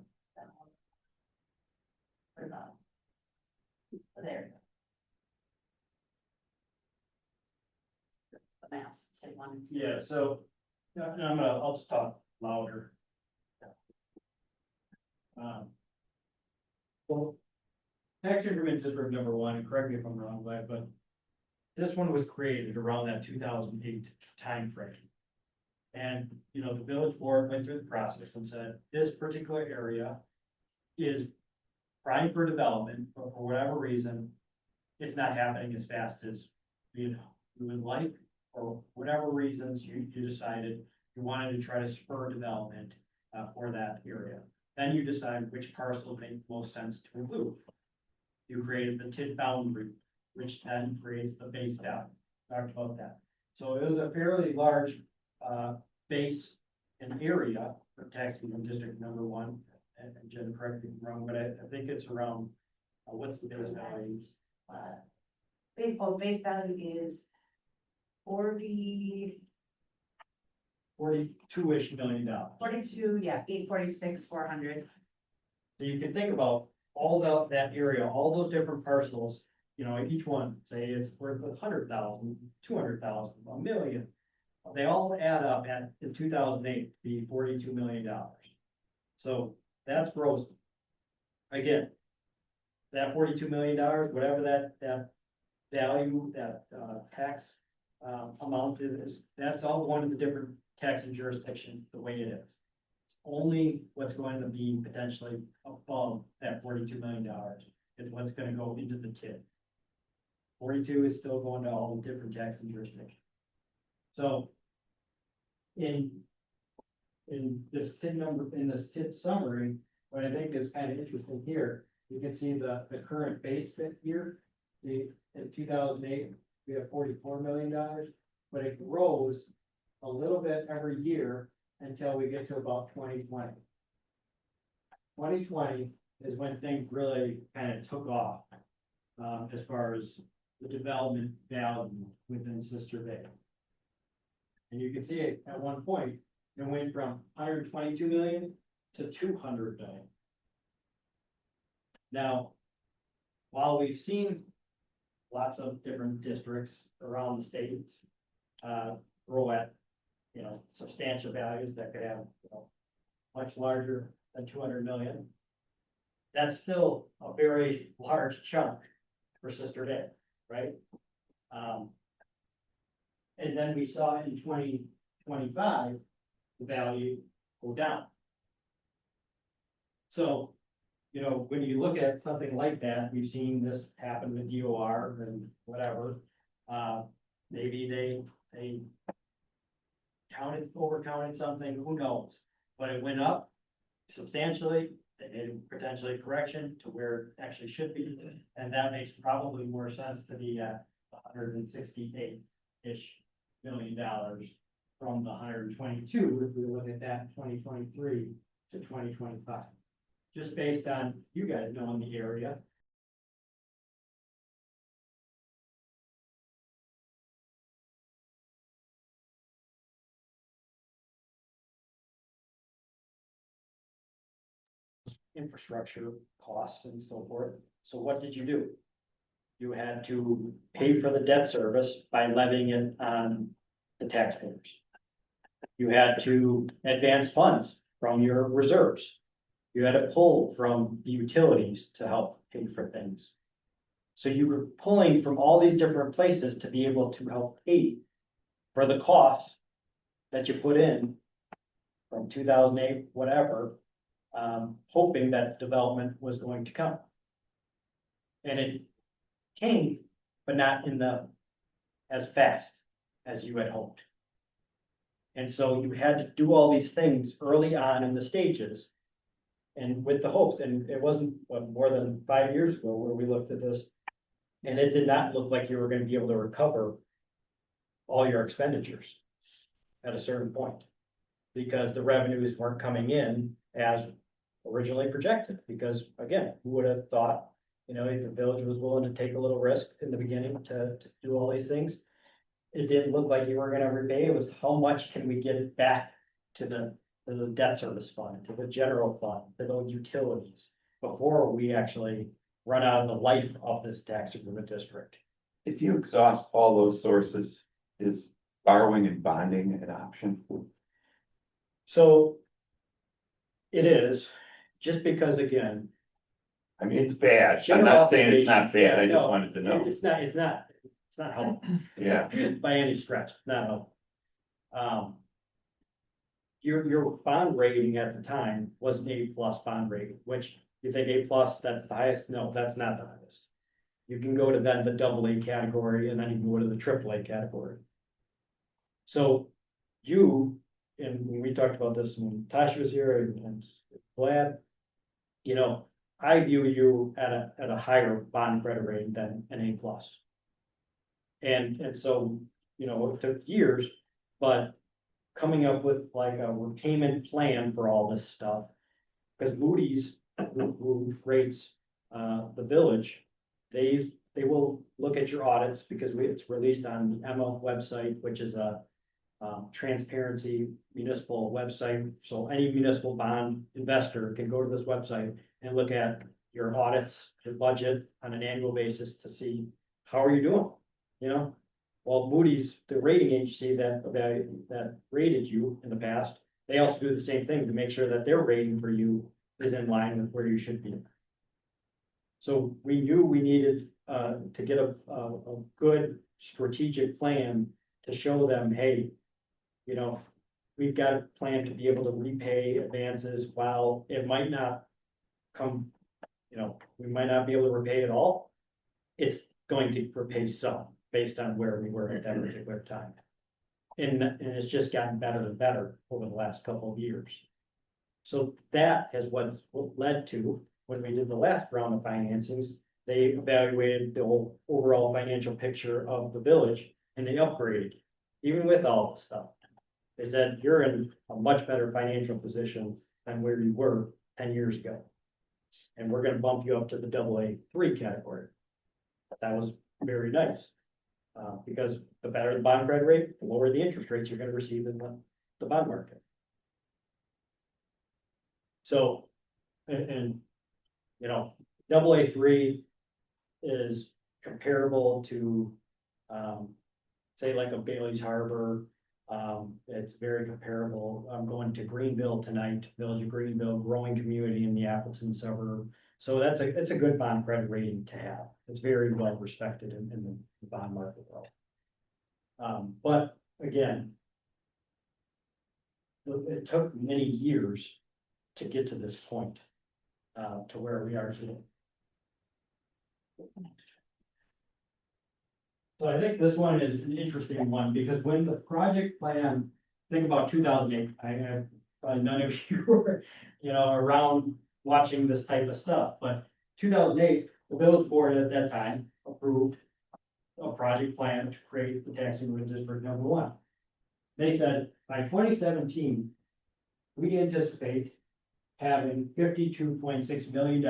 Or not. There. The maps, say one. Yeah, so, no, I'll just talk louder. Well, tax increment district number one, and correct me if I'm wrong, but this one was created around that 2008 timeframe. And, you know, the village board went through the process and said, this particular area is prime for development, but for whatever reason, it's not happening as fast as, you know, you would like, or whatever reasons you decided you wanted to try to spur development for that area. Then you decide which parcels make most sense to include. You created the TID boundary, which then creates the base value. Talked about that. So it was a fairly large base and area for tax increment district number one. And Jen, correct me if I'm wrong, but I think it's around, what's the base value? Base value is 40, $42-ish million. 42, yeah, 846, 400. So you can think about all that area, all those different parcels, you know, each one, say it's worth 100,000, 200,000, a million. They all add up in 2008 to be $42 million. So that's gross. Again, that $42 million, whatever that value, that tax amount is, that's all going to the different taxing jurisdictions the way it is. It's only what's going to be potentially above that $42 million is what's going to go into the TID. 42 is still going to all the different taxing jurisdictions. So in this TID number, in this TID summary, what I think is kind of interesting here, you can see the current base fit here. In 2008, we have $44 million, but it grows a little bit every year until we get to about 2020. 2020 is when things really kind of took off as far as the development value within Sister Bay. And you can see it at one point, it went from 122 million to 200 million. Now, while we've seen lots of different districts around the state grow at, you know, substantial values that could have, you know, much larger than 200 million, that's still a very large chunk for Sister Bay, right? And then we saw in 2025, the value go down. So, you know, when you look at something like that, we've seen this happen with DOR and whatever. Maybe they overcounted something, who knows? But it went up substantially. They made potentially a correction to where it actually should be, and that makes probably more sense to be at $168-ish million from the 122 if we look at that 2023 to 2025. Just based on you guys knowing the area, infrastructure costs and so forth. So what did you do? You had to pay for the debt service by levying it on the taxpayers. You had to advance funds from your reserves. You had to pull from the utilities to help pay for things. So you were pulling from all these different places to be able to help pay for the costs that you put in from 2008, whatever, hoping that development was going to come. And it came, but not in the, as fast as you had hoped. And so you had to do all these things early on in the stages. And with the hopes, and it wasn't, what, more than 5 years ago where we looked at this. And it did not look like you were gonna be able to recover all your expenditures at a certain point. Because the revenues weren't coming in as originally projected, because again, who would have thought, you know, if the village was willing to take a little risk in the beginning to do all these things. It didn't look like you were gonna repay, it was how much can we get back to the debt service fund, to the general fund, to those utilities. Before we actually run out of the life of this tax increment district. If you exhaust all those sources, is borrowing and bonding an option? So. It is, just because again. I mean, it's bad. I'm not saying it's not bad. I just No, wanted to know. It's not helpful. Yeah. By any stretch, not helpful. Your bond rating at the time was an A+ bond rating, which you think A+, that's the highest? No, that's not the highest. You can go to then the AA category, and then you can go to the AAA category. So you, and when we talked about this when Tasha was here and Glad, you know, I view you at a higher bond credit rating than an A+. And so, you know, it took years, but coming up with like a repayment plan for all this stuff. Because Moody's, who rates the village, they will look at your audits because it's released on the Emma website, which is a transparency municipal website. So any municipal bond investor can go to this website and look at your audits, your budget on an annual basis to see how are you doing, you know? Well, Moody's, the rating agency that rated you in the past, they also do the same thing to make sure that their rating for you is in line with where you should be. So we knew we needed to get a good strategic plan to show them, hey, you know, we've got a plan to be able to repay advances while it might not come, you know, we might not be able to repay it all. It's going to repay some based on where we were at that particular time. And it's just gotten better and better over the last couple of years. So that is what led to, when we did the last round of financings, they evaluated the whole overall financial picture of the village and they upgraded, even with all this stuff. They said, you're in a much better financial position than where you were 10 years ago. And we're gonna bump you up to the AA3 category. That was very nice. Because the better the bond credit rate, the lower the interest rates you're gonna receive in the bond market. So, and you know, AA3 is comparable to, say like a Bailey's Harbor. It's very comparable. I'm going to Greenville tonight, Village of Greenville, growing community in the Appleton suburb. So that's a good bond credit rating to have. It's very well respected in the bond market world. But again, it took many years to get to this point, to where we are today. So I think this one is an interesting one because when the project plan, think about 2008, none of you were, you know, around watching this type of stuff, but 2008, the village board at that time approved a project plan to create the tax increment district number 1. They said by 2017, we anticipate having $52.6 million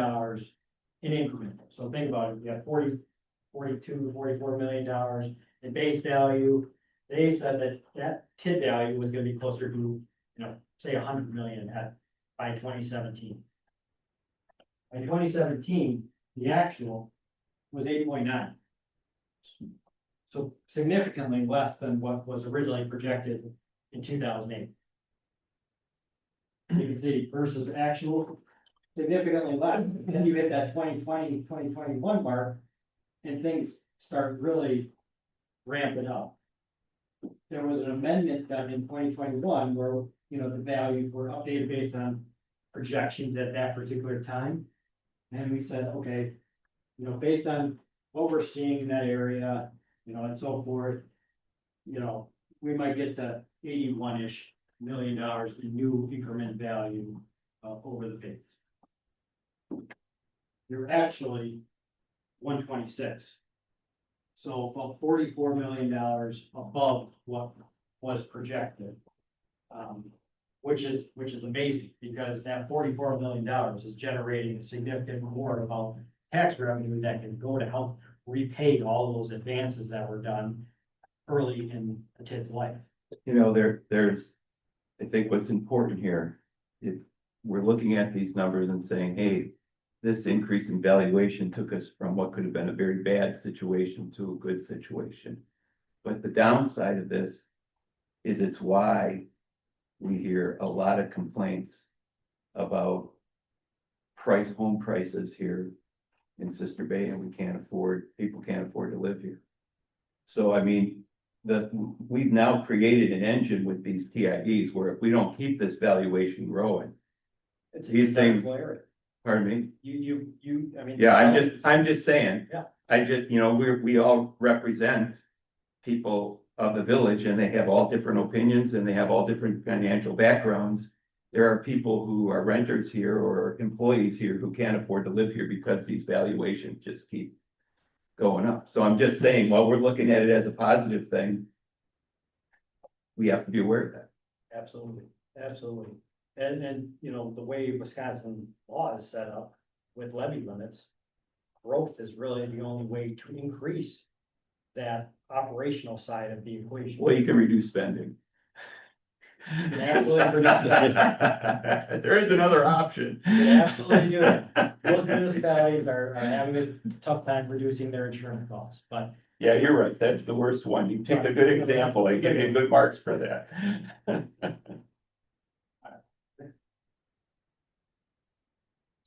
in increment. So think about it, you have 44 million dollars in base value. They said that TID value was gonna be closer to, you know, say 100 million by 2017. By 2017, the actual was 8.9. So significantly less than what was originally projected in 2008. You can see versus actual significantly less, then you hit that 2020, 2021 mark, and things start really ramping up. There was an amendment done in 2021 where, the values were updated based on projections at that particular time. And we said, okay, based on what we're seeing in that area, and so forth, we might get to 81-ish million dollars in new increment value over the base. You're actually 126. So about $44 million above what was projected. Which is amazing, because that $44 million is generating a significant more about tax revenue that can go to help repay all those advances that were done early in the kid's life. There's, I think what's important here, if we're looking at these numbers and saying, hey, this increase in valuation took us from what could have been a very bad situation to a good situation. But the downside of this is it's why we hear a lot of complaints about home prices here in Sister Bay, and people can't afford to live here. So, I mean, we've now created an engine with these TIDs where if we don't keep this valuation growing, It's a These things- desirable area. pardon me? I mean. Yeah, I'm just saying. Yeah. We all represent people of the village, and they have all different opinions and they have all different financial backgrounds. There are people who are renters here or employees here who can't afford to live here because these valuations just keep going up. So I'm just saying, while we're looking at it as a positive thing, we have to be aware of that. Absolutely, absolutely. And the way Wisconsin law is set up with levy limits, growth is really the only way to increase that operational side of the equation. Well, you can reduce spending. You can absolutely reduce that. There is another option. You can absolutely do it. Most municipalities are having a tough time reducing their insurance costs, but Yeah, you're right. That's the worst one. You picked a good example. I give you good marks for that.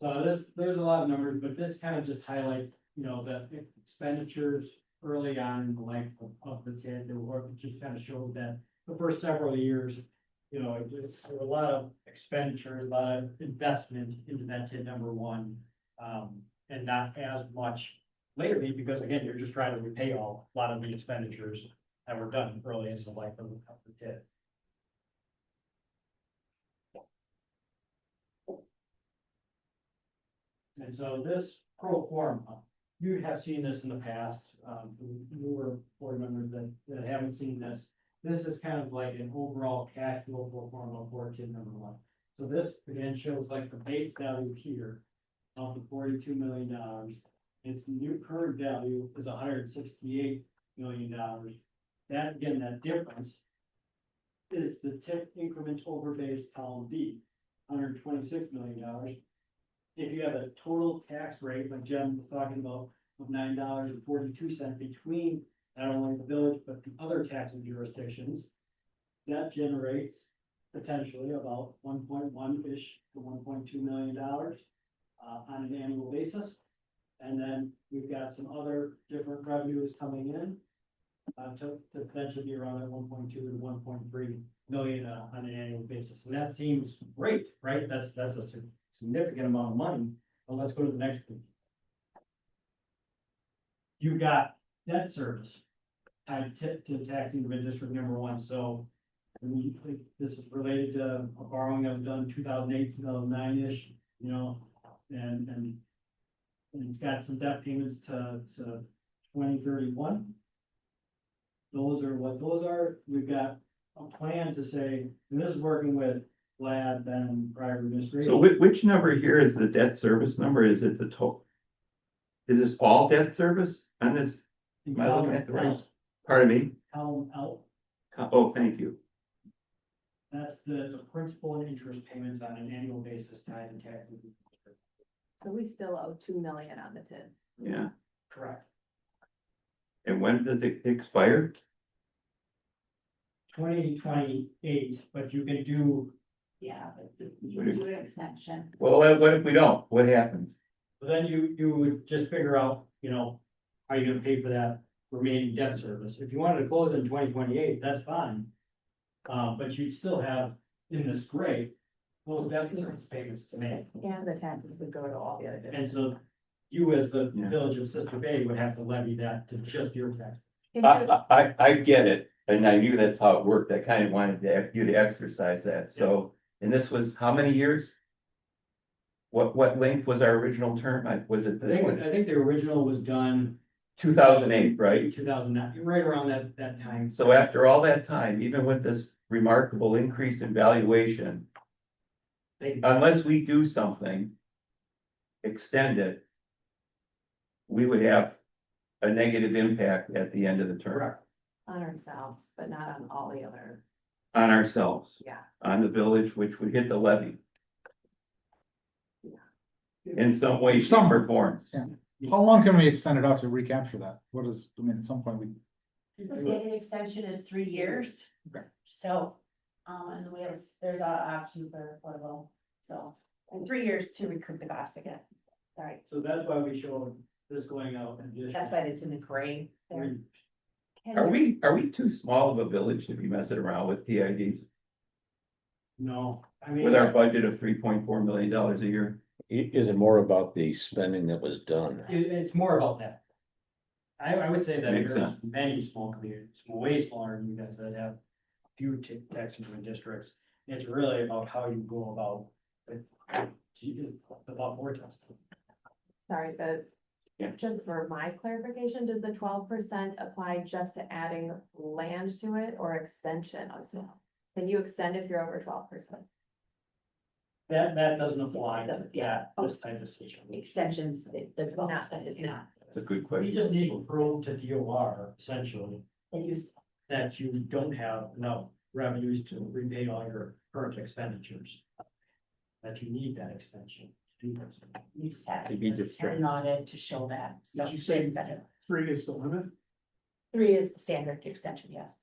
so there's a lot of numbers, but this kind of just highlights, the expenditures early on in the life of the TID, or it just kind of shows that the first several years, there were a lot of expenditures, a lot of investment into that TID number one, and not as much lately, because again, you're just trying to repay a lot of the expenditures that were done early into the life of the TID. And so this pro forma, you have seen this in the past, newer board members that haven't seen this. This is kind of like an overall cash flow pro forma for TID number one. So this again shows like the base value here of the $42 million. Its new current value is $168 million. That again, that difference is the TID increment over base column B, $126 million. If you have a total tax rate, like Jen was talking about, of $9.42 between not only the village, but the other taxing jurisdictions, that generates potentially about 1.1-ish to $1.2 million on an annual basis. And then we've got some other different revenues coming in to potentially be around at 1.2 to 1.3 million on an annual basis. And that seems great, right? That's a significant amount of money. Well, let's go to the next page. You've got debt service tied to taxing district number one. So this is related to a borrowing that was done 2008, 2009-ish, and it's got some debt payments to 2031. Those are what those are. We've got a plan to say, and this is working with Glad and prior administration. So which number here is the debt service number? Is it the total? Is this all debt service on this? Am I looking at the right? Pardon me? Column L, Oh, thank you. that's the principal and interest payments on an annual basis tied to tax. So we still owe 2 million on the TID. Yeah, Correct. and when does it expire? 2028, but you can do, Yeah, but you can do an extension. Well, what if we don't? What happens? then you would just figure out, you know, how you gonna pay for that remaining debt service? If you wanted to close in 2028, that's fine. But you'd still have in this gray, well, debt service payments to make. And the taxes would go to all the other And districts. so you as the Yeah. village of Sister Bay would have to levy that to just your tax. I get it, and I knew that's how it worked. I kind of wanted you to exercise that, so, and this was how many years? What length was our original term? Was it I think the original was done 2008, right? 2009, right around that time. So after all that time, even with this remarkable increase in valuation, They, unless we do something, extend it, we would have a negative impact at the end of the term correct. On ourselves, but not on all the other, on ourselves, yeah. on the village, which would hit the levy. In some way, shape, or form. Yeah. How long can we extend it out to recapture that? What is, I mean, at some point we, The state extension is 3 years. Okay. So, and we have, there's an option for affordable, so, in 3 years to recoup the cost again. All right, So that's why we showed this going out and just. that's why it's in the gray there. Are we too small of a village to be messing around with TIDs No, I mean. with our budget of $3.4 million a year? Is it more about the spending that was done? It's more about that. I would say that Makes there's sense. many small communities, way smaller than you guys that have few tax increment districts. It's really about how you go about it. About more testing. Sorry, Yeah. just for my clarification, does the 12% apply just to adding land to it or extension also? Can you extend if you're over 12%? That doesn't apply, It doesn't, yeah, this type of situation. Extensions, the 12% is not, That's a good You question. just need to prove to DOR essentially and use, that you don't have enough revenues to repay all your current expenditures. That you need that extension to do this. you just have. To be an distressed. audit to show that. So Did you say- better. 3 is the limit, 3 is the standard extension, yes.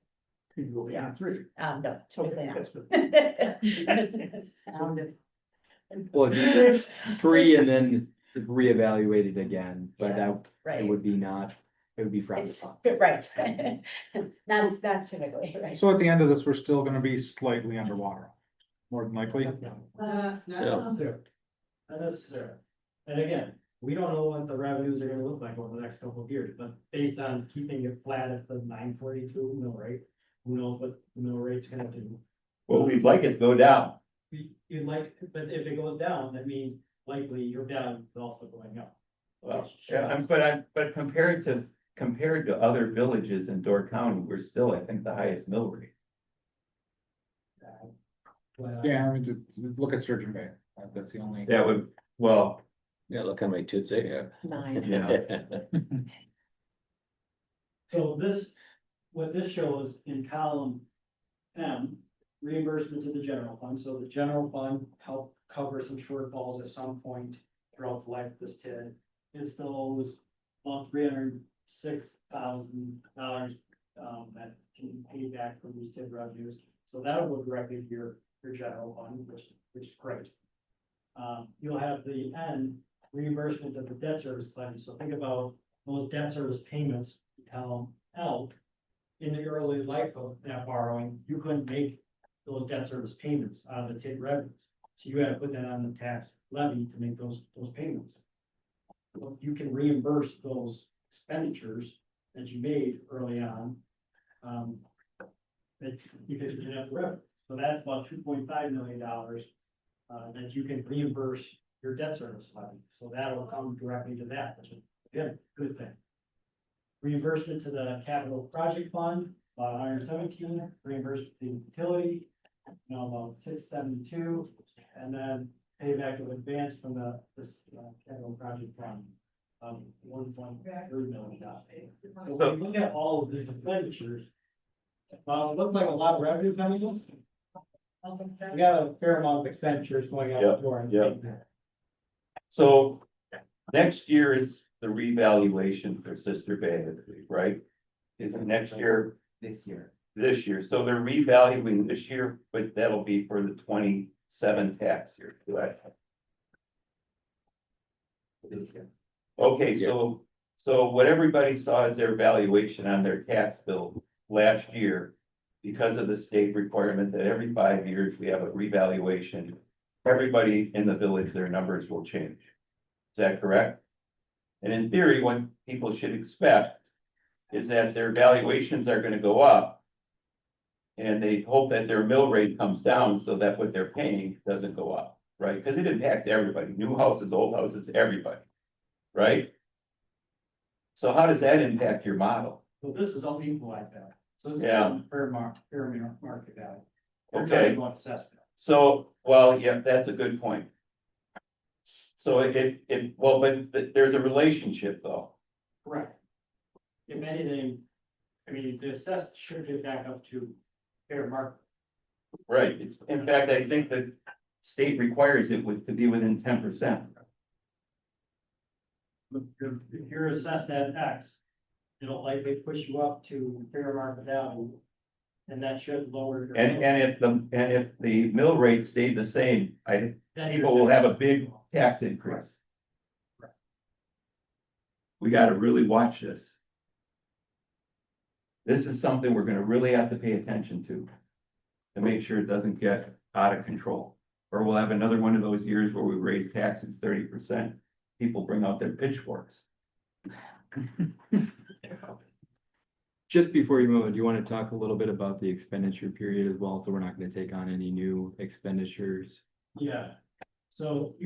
can you go beyond 3? No, typically not. That's what- Well, There's- 3 and then reevaluated again, but that, it Right, would be not, it would be frowned it's, upon. right. Not typically, right. so at the end of this, we're still gonna be slightly underwater. More than likely. Not necessarily. Not necessarily. And again, we don't know what the revenues are gonna look like over the next couple of years, but based on keeping it flat at the 942 mill rate, who knows what the mill rate's gonna do? Well, we'd like it to go down. You'd like, but if it goes down, that means likely your value is also going up. Well, yeah, but compared to other villages in Door County, we're still, I think, the highest mill rate. Well, Yeah, I mean, look at Surgeon Bay. That's the only. That would, well, Yeah, look how many tits they have. 9. yeah, So this, what this shows in column M, reimbursement to the general fund, so the general fund helped cover some shortfalls at some point throughout the life of this TID. It still owes about $306,000, that can be paid back from these TID revenues. So that'll go directly to your general fund, which is great. You'll have the N reimbursement of the debt service levy, so think about those debt service payments, column L. In the early life of that borrowing, you couldn't make those debt service payments out of the TID revenues. So you had to put that on the tax levy to make those payments. Well, you can reimburse those expenditures that you made early on. Because you didn't have the revenue, so that's about $2.5 million. That you can reimburse your debt service levy, so that'll come directly to that, which is, again, good thing. Reimbursement to the capital project fund, about 117, reimbursement to the utility, about 672, and then payback of advance from this capital project fund, $1.3 million. So when you look at all of these expenditures, it looks like a lot of revenue coming in. We got a fair amount of expenditures going out the door. Yep. So next year is the revaluation for Sister Bath, right? Is it next year, This year. this year, so they're revaluing this year, but that'll be for the 27 tax year, correct? Okay, so what everybody saw as their valuation on their tax bill last year. Because of the state requirement that every 5 years we have a revaluation, everybody in the village, their numbers will change. Is that correct? And in theory, what people should expect is that their valuations are gonna go up. And they hope that their mill rate comes down so that what they're paying doesn't go up, right? Because it impacts everybody, new houses, old houses, everybody, right? So how does that impact your model? So this is all people like that. So this is Yeah. fair market value. They're Okay. talking about assessment. So, well, yeah, that's a good point. So well, but there's a relationship though. Correct. If anything, I mean, the assessed should get back up to fair market. Right, it's, in fact, I think the state requires it to be within 10%. If you're assessed at X, it'll likely push you up to fair market value. And that should lower your. And if the mill rate stayed the same, Then people will have a big tax increase. Correct. We gotta really watch this. This is something we're gonna really have to pay attention to make sure it doesn't get out of control. Or we'll have another one of those years where we raise taxes 30%. People bring out their pitchforks. Just before you move on, do you want to talk a little bit about the expenditure period as well? So we're not going to take on any new expenditures. Yeah, so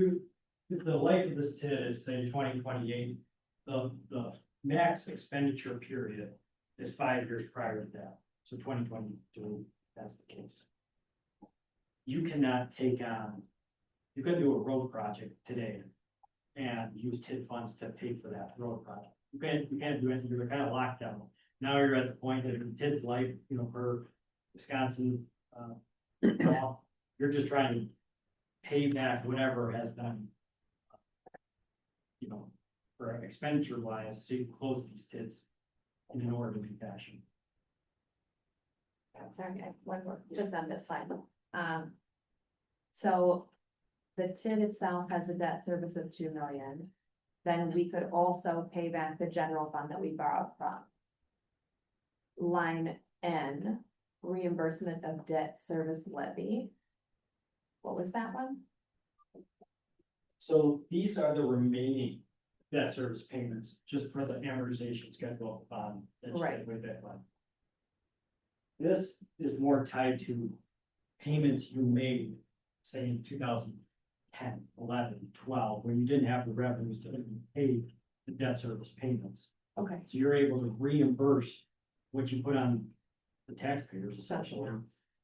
the life of this TID is say 2028. The max expenditure period is 5 years prior to that, so 2022, that's the case. You cannot take on, you could do a road project today and use TID funds to pay for that road project. You can't do anything, you're kind of locked down. Now you're at the point that in TID's life, you know, for Wisconsin, law, you're just trying to pay back whatever has been, you know, for expenditure wise, so you can close these TIDs in an orderly fashion. Sorry, one more, just on this slide. So the TID itself has a debt service of 2 million. Then we could also pay back the general fund that we borrowed from. Line N, reimbursement of debt service levy. What was that one? So these are the remaining debt service payments, just for the amortization schedule of the bond. That's Right. with that one. This is more tied to payments you made, say in 2010, 11, 12, when you didn't have the revenues to pay the debt service payments. Okay. So you're able to reimburse what you put on the taxpayers essentially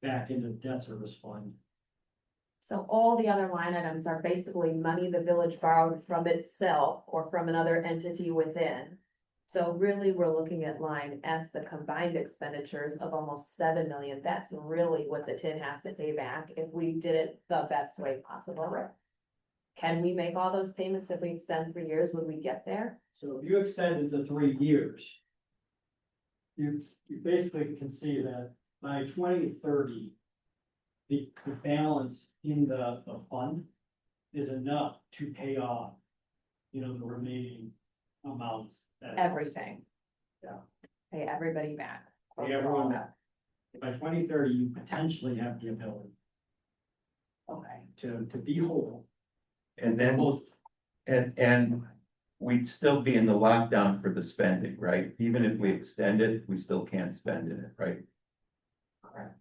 back into the debt service fund. So all the other line items are basically money the village borrowed from itself or from another entity within. So really, we're looking at line S, the combined expenditures of almost 7 million. That's really what the TID has to pay back if we did it the best way possible. Can we make all those payments if we extend 3 years? Would we get there? So if you extend it to 3 years, you basically can see that by 2030, the balance in the fund is enough to pay off, you know, the remaining amounts. That Everything. Yeah. Pay everybody back. Pay everyone back. By 2030, you potentially have the ability Okay. to be whole. And then, Close. and we'd still be in the lockdown for the spending, right? Even if we extend it, we still can't spend it, right? Correct.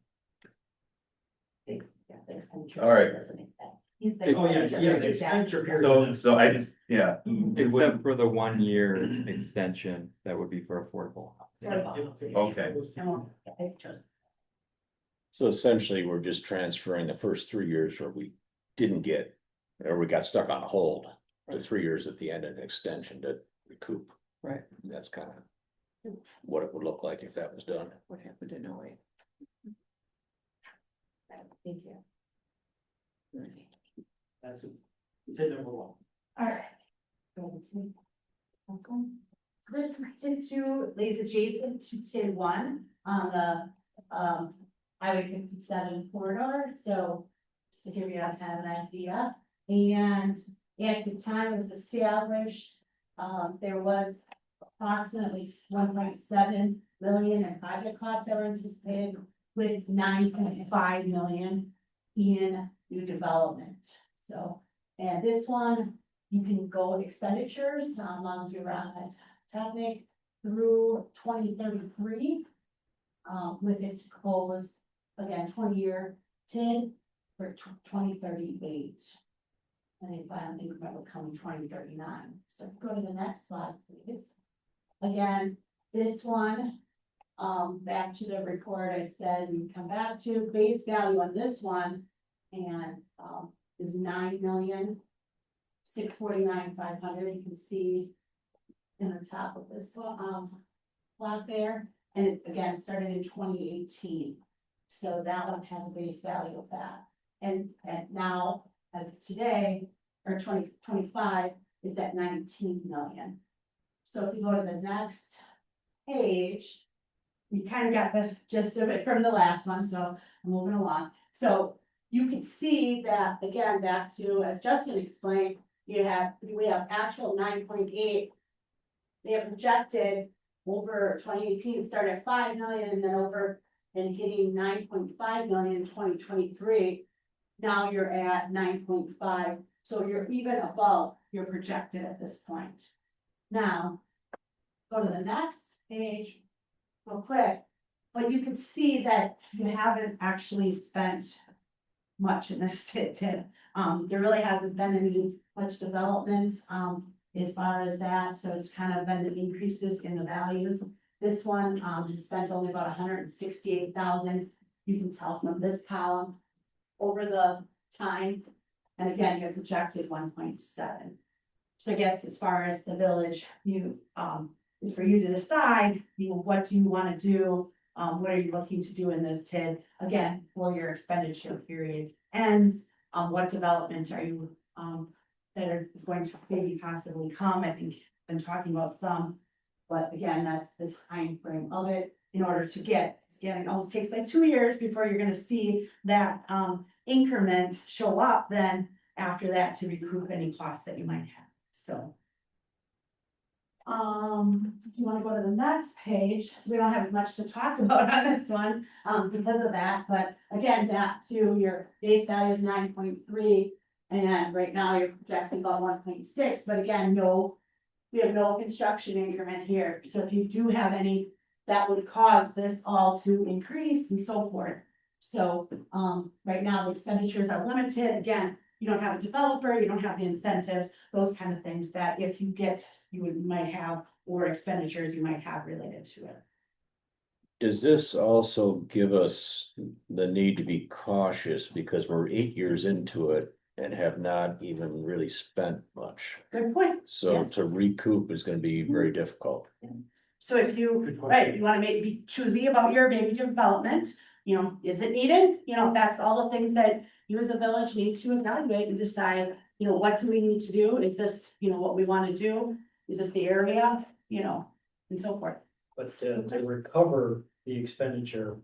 All right. Oh, yeah, the expenditure period. So I just, yeah. Except for the 1 year extension, that would be for affordable. Okay. So essentially, we're just transferring the first 3 years where we didn't get, or we got stuck on hold. The 3 years at the end and extension to recoup. Right. That's kind of what it would look like if that was done. What happened in 08? Thank you. That's it. It's in number one. All right. So this is TID 2, lays adjacent to TID 1 on the Highway 57 corridor, so just to give you kind of an idea. And at the time it was established, there was approximately 1.7 million in project costs that were anticipated, with 9.5 million in new development. So, and this one, you can go expenditures, long through around that Technic through 2033. With it to close, again, 20-year TID for 2038. And they finally remember coming 2039. So go to the next slide, please. Again, this one, back to the report I said we come back to, base value on this one, and is 9,649,500. You can see in the top of this block there, and it again started in 2018. So that one has a base value of that, and now as of today, or 2025, it's at 19 million. So if you go to the next page, you kind of got the gist of it from the last one, so I'm moving along. So you can see that, again, back to, as Justin explained, we have actual 9.8. They have projected over 2018, started at 5 million, and then over and hitting 9.5 million in 2023. Now you're at 9.5, so you're even above your projected at this point. Now, go to the next page real quick, but you can see that you haven't actually spent much in this TID. There really hasn't been any much development, as far as that, so it's kind of been the increases in the values. This one, has spent only about 168,000. You can tell from this column over the time, and again, you're projected 1.7. So I guess as far as the village, you, is for you to decide, what do you want to do? What are you looking to do in this TID? Again, for your expenditure period ends, what development are you, is going to maybe possibly come? I think I've been talking about some, but again, that's the time frame of it in order to get, again, it almost takes like 2 years before you're gonna see that, increment show up then after that to recoup any costs that you might have, so. If you wanna go to the next page, so we don't have as much to talk about on this one, because of that, but again, back to your base value is 9.3, and right now you're projecting about 1.6, but again, we have no construction increment here, so if you do have any, that would cause this all to increase and so forth. So, right now the expenditures are limited, again, you don't have a developer, you don't have the incentives, those kind of things that if you get, might have, or expenditures you might have related to it. Does this also give us the need to be cautious because we're 8 years into it and have not even really spent much? Good point. So Yes. to recoup is gonna be very difficult. So if you, Good question. right, you wanna be choosy about your maybe development, is it needed? That's all the things that you as a village need to evaluate and decide, what do we need to do? Is this, what we wanna do? Is this the area, and so forth. But to recover the expenditure,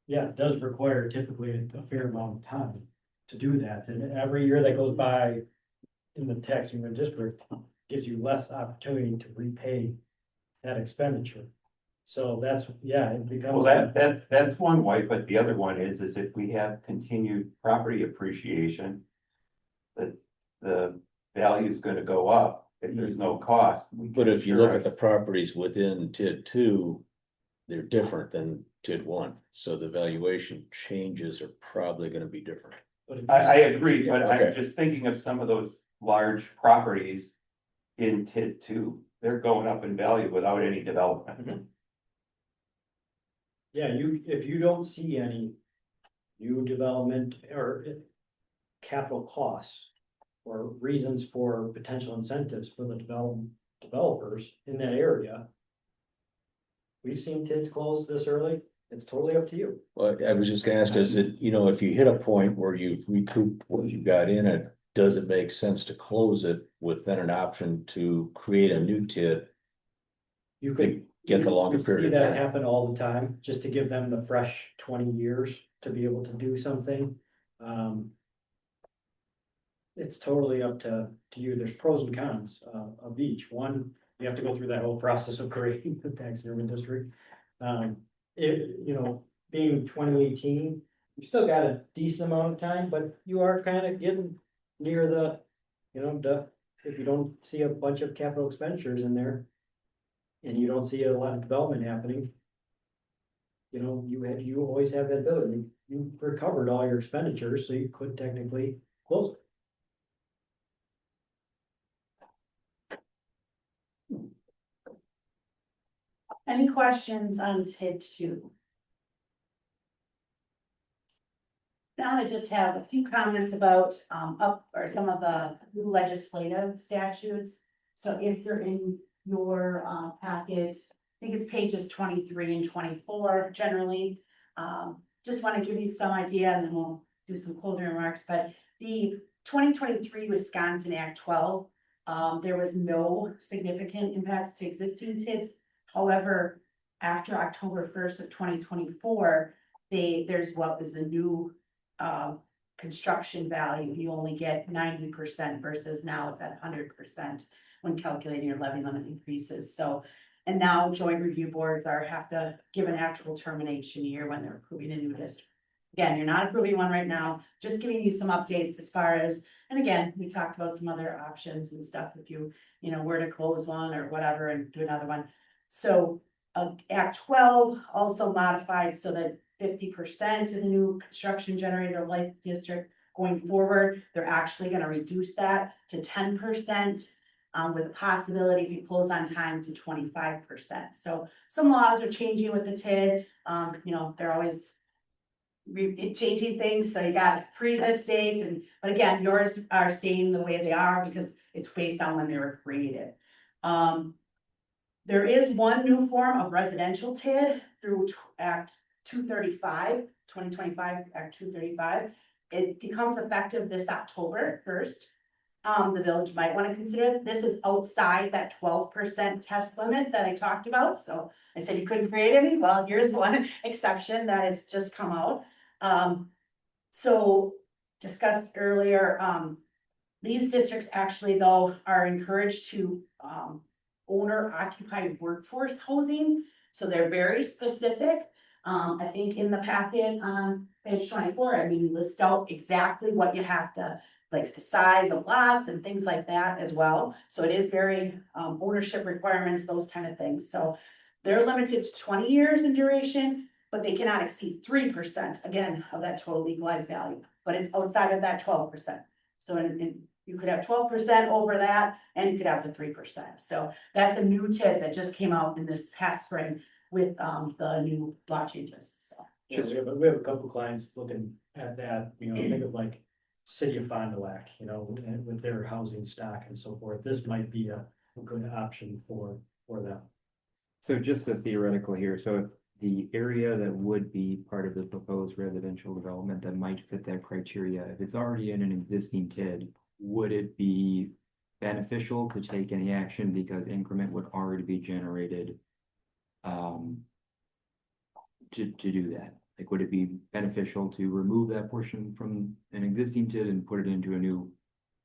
yeah, it does require typically a fair amount of time to do that. And every year that goes by in the tax increment district gives you less opportunity to repay that expenditure. So that's, yeah, it becomes. Well, that's one way, but the other one is if we have continued property appreciation, the value is gonna go up if there's no cost. But if you look at the properties within TID 2, they're different than TID 1, so the valuation changes are probably gonna be different. But if you- I agree, but I'm Okay. just thinking of some of those large properties in TID 2, they're going up in value without any development. Yeah, if you don't see any new development or capital costs or reasons for potential incentives for the developers in that area. We've seen TIDs close this early, it's totally up to you. Well, I was just gonna ask, is it, if you hit a point where you've recouped what you got in it, does it make sense to close it with then an option to create a new TID? You could. Get the longer you period See of that time. happen all the time, just to give them the fresh 20 years to be able to do something. It's totally up to you. There's pros and cons of each. One, you have to go through that whole process of creating the taxidermy district. Being 2018, you still got a decent amount of time, but you are kind of getting near if you don't see a bunch of capital expenditures in there. And you don't see a lot of development happening. You always have that ability. You recovered all your expenditures, so you could technically close it. Any questions on TID 2? Now I just have a few comments about some of the legislative statutes. So if you're in your packet, I think it's pages 23 and 24 generally. Just want to give you some idea and then we'll do some closing remarks, but the 2023 Wisconsin Act 12, there was no significant impacts to existing TIDs. However, after October 1st of 2024, there's what was the new construction value. You only get 90% versus now it's at 100% when calculating your levy limit increases. So, and now joint review boards have to give an actual termination year when they're approving a new district. Again, you're not approving one right now, just giving you some updates as far as, and again, we talked about some other options and stuff if you were to close one or whatever and do another one. So Act 12 also modified so that 50% of the new construction generator light district going forward, they're actually going to reduce that to 10%. With a possibility if you close on time to 25%. So some laws are changing with the TID. They're always changing things. So you got pre this date, but again, yours are staying the way they are because it's based on when they were created. There is one new form of residential TID through Act 235, 2025 Act 235. It becomes effective this October 1st. The village might want to consider this is outside that 12% test limit that I talked about. So I said you couldn't create any. Well, here's one exception that has just come out. So discussed earlier, these districts actually though are encouraged to owner occupied workforce housing. So they're very specific. I think in the packet on page 24, list out exactly what you have to, like the size of lots and things like that as well. So it is very ownership requirements, those kind of things. So they're limited to 20 years in duration, but they cannot exceed 3% again of that total legalized value, but it's outside of that 12%. So you could have 12% over that and you could have the 3%. So that's a new TID that just came out in this past spring with the new law changes. So Yeah, we have a couple clients looking at that, think of like City of Fond du Lac, with their housing stock and so forth. This might be a good option for them. So just a theoretical here, so if the area that would be part of the proposed residential development that might fit that criteria, if it's already in an existing TID, would it be beneficial to take any action because increment would already be generated to do that? Like, would it be beneficial to remove that portion from an existing TID and put it into a new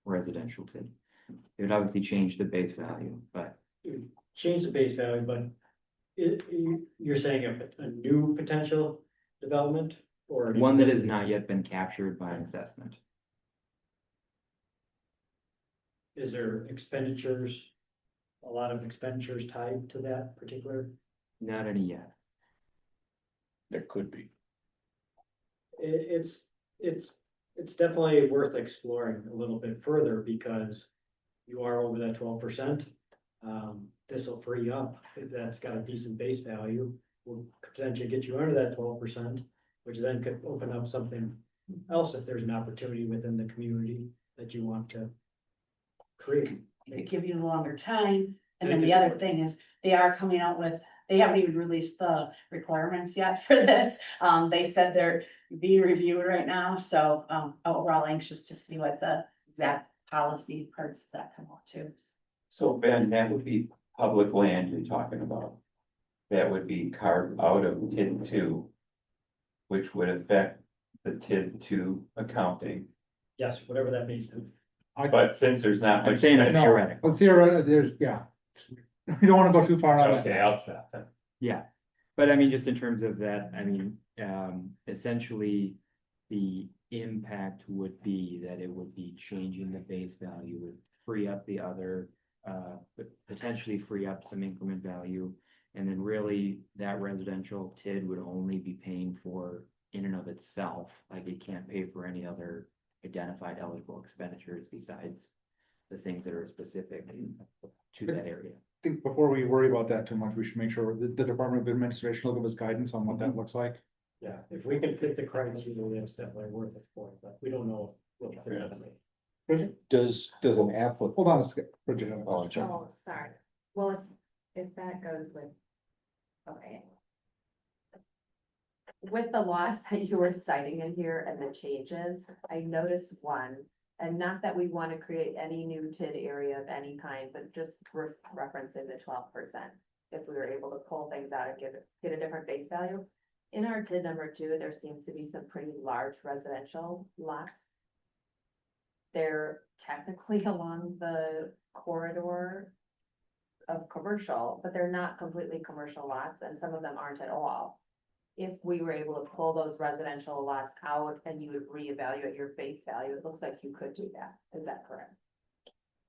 residential TID? It would obviously change the base value, but. Change the base value, but you're saying a new potential development or? One that has not yet been captured by an assessment. Is there expenditures, a lot of expenditures tied to that particular? Not any yet. There could be. It's definitely worth exploring a little bit further because you are over that 12%. This will free up, if that's got a decent base value, will potentially get you under that 12%, which then could open up something else if there's an opportunity within the community that you want to create. they give you a longer time. And then the other thing is they are coming out with, they haven't even released the requirements yet for this. They said they're being reviewed right now. So we're all anxious to see what the exact policy parts of that come out too. So Ben, that would be public land you're talking about. That would be carved out of TID two. Which would affect the TID two accounting, Yes, whatever that means. but since there's not I'm much. saying a spending- theoretical. But theoretically, there's, yeah. You don't wanna go too far on that. Okay, I'll stop then. Yeah, but I mean, just in terms of that, I mean, essentially, the impact would be that it would be changing the base value, would free up the other, but potentially free up some increment value. And then really, that residential TID would only be paying for in and of itself, like it can't pay for any other identified eligible expenditures besides the things that are specific to that area. I think before we worry about that too much, we should make sure that the Department of Administration will give us guidance on what that looks like. Yeah, if we can fit the criteria, it's definitely worth it for it, but we don't know. what they're gonna make. Bridget, Does an applicant, hold on a second, Bridget. oh, I'm sorry. Oh, sorry. Well, if that goes with, okay. With the loss that you were citing in here and the changes, I noticed one, and not that we want to create any new TID area of any kind, but just referencing the 12%. If we were able to pull things out and get a different base value. In our TID number 2, there seems to be some pretty large residential lots. They're technically along the corridor of commercial, but they're not completely commercial lots, and some of them aren't at all. If we were able to pull those residential lots out and you would reevaluate your base value, it looks like you could do that. Is that correct?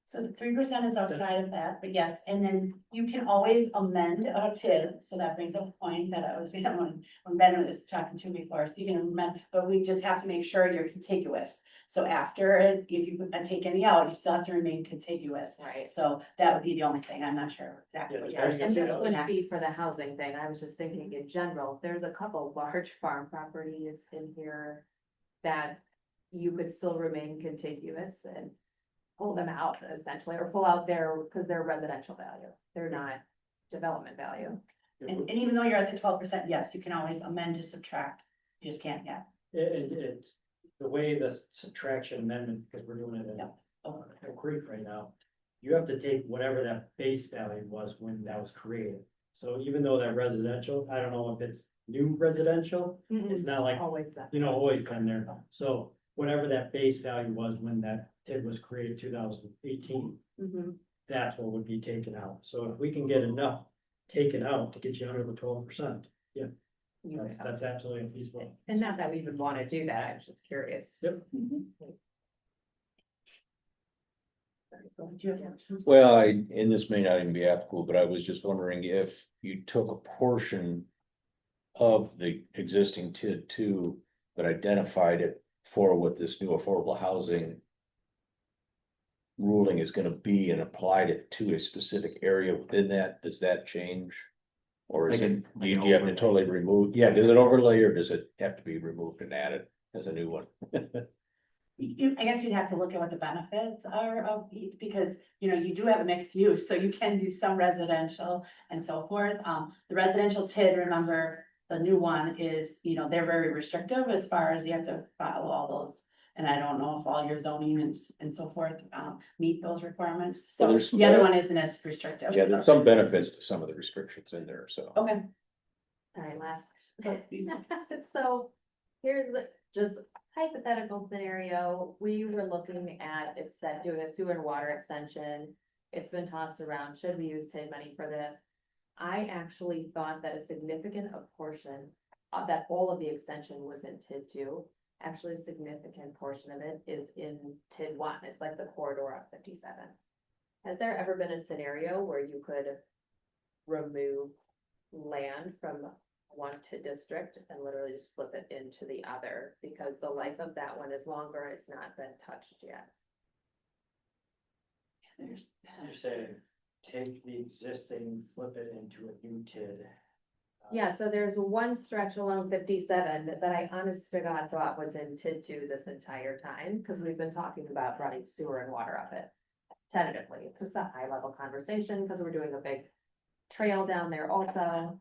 So the 3% is outside of that, but yes, and then you can always amend a TID, so that brings up a point that I was, when Ben was talking to me before, so you can amend, but we just have to make sure you're contiguous. So after, if you take any out, you still have to remain contiguous. Right. So that would be the only thing, I'm not sure exactly what Yeah, you're there's- And this saying. wouldn't be for the housing thing. I was just thinking in general, there's a couple large farm properties in here that you could still remain contiguous and pull them out essentially, or pull out their, because they're residential value. They're not development value. And even though you're at the 12%, yes, you can always amend to subtract, you just can't yet. It's the way the subtraction amendment, because we're doing it in Yeah. Oak Creek right now. You have to take whatever that base value was when that was created. So even though that residential, I don't know if it's new residential, it's not like, Always that. always been there. So whatever that base value was when that TID was created, 2018, Mhm. that's what would be taken out. So if we can get enough taken out to get you under the 12%, You that's, would. that's absolutely feasible. And not that we would want to do that, I was just curious. Yep. Do you have questions? Well, and this may not even be applicable, but I was just wondering if you took a portion of the existing TID two, but identified it for what this new affordable housing ruling is gonna be and applied it to a specific area within that, does that change? Or is Like it, an- like do an you have to overlay. totally remove, yeah, does it overlay or does it have to be removed and added as a new one? I guess you'd have to look at what the benefits are of each, because, you do have a mixed use, so you can do some residential and so forth. The residential TID, remember, the new one is, they're very restrictive as far as you have to follow all those. And I don't know if all your zoning and so forth, meet those requirements. Well, So there's some the other benef- one isn't as restrictive. Yeah, there's some benefits to some of the restrictions in there, so. Okay. All right, last question. So here's just hypothetical scenario. We were looking at doing a sewer and water extension. It's been tossed around. Should we use TID money for this? I actually thought that a significant portion, that all of the extension was in TID 2. Actually, a significant portion of it is in TID 1. It's like the corridor of 57. Has there ever been a scenario where you could remove land from one TID district and literally just flip it into the other? Because the life of that one is longer and it's not been touched yet. There's, You're saying, take the existing, flip it into a new TID. Yeah, so there's one stretch along 57 that I honest to God thought was in TID 2 this entire time, because we've been talking about running sewer and water up it. Tentatively, it's just a high level conversation, because we're doing a big trail down there also.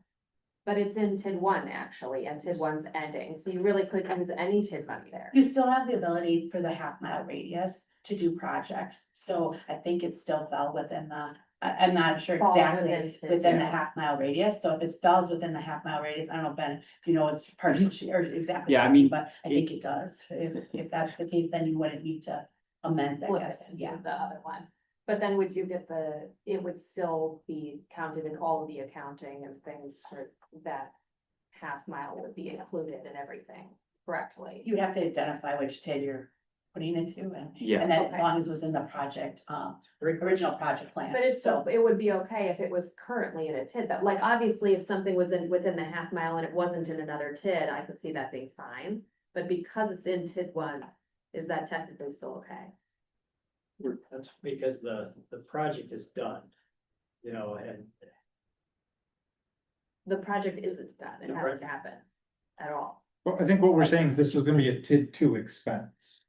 But it's in TID one actually, and TID one's ending, so you really could use any TID money there. You still have the ability for the half mile radius to do projects, so I think it still fell within the, I'm not sure Falls exactly. within TID Within the two. half mile radius, so if it falls within the half mile radius, I don't know, Ben, if you know it's partial, or exactly. Yeah, I mean, But I think it does, if that's the case, then you wouldn't need to amend, I Flip guess, it into yeah. the other one. But then would you get it would still be counted in all of the accounting and things for that half mile would be included in everything correctly. You have to identify which TID you're putting into, and Yeah, then as Okay. long as it was in the project, original project plan. But it's so. so, it would be okay if it was currently in a TID, that, like, obviously, if something was within the half mile and it wasn't in another TID, I could see that being fine. But because it's in TID one, is that technically still okay? That's because the project is done, you know, and The project isn't done, it The hasn't happened at all. Well, I think what we're saying is this is gonna be a TID two expense.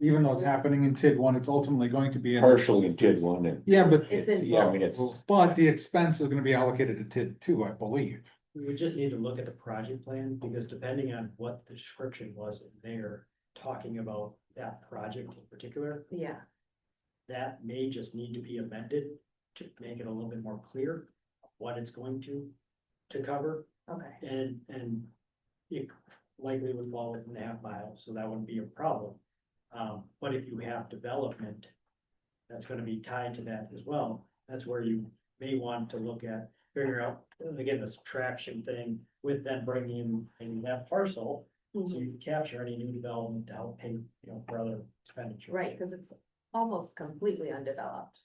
Even though it's happening in TID one, it's ultimately going to be. Partially in TID one and. Yeah, but, It's in Yeah, I mean, it's, but the expense is gonna be allocated to TID two, I believe. we would just need to look at the project plan, because depending on what the description was in there, talking about that project in particular, Yeah, that may just need to be amended to make it a little bit more clear what it's going to cover, okay, and it likely would fall within the half mile, so that wouldn't be a problem. But if you have development that's gonna be tied to that as well, that's where you may want to look at, figure out, again, the subtraction thing with then bringing in maybe that parcel, so you can capture any new development to help pay, you know, for other expenditure. right, because it's almost completely undeveloped.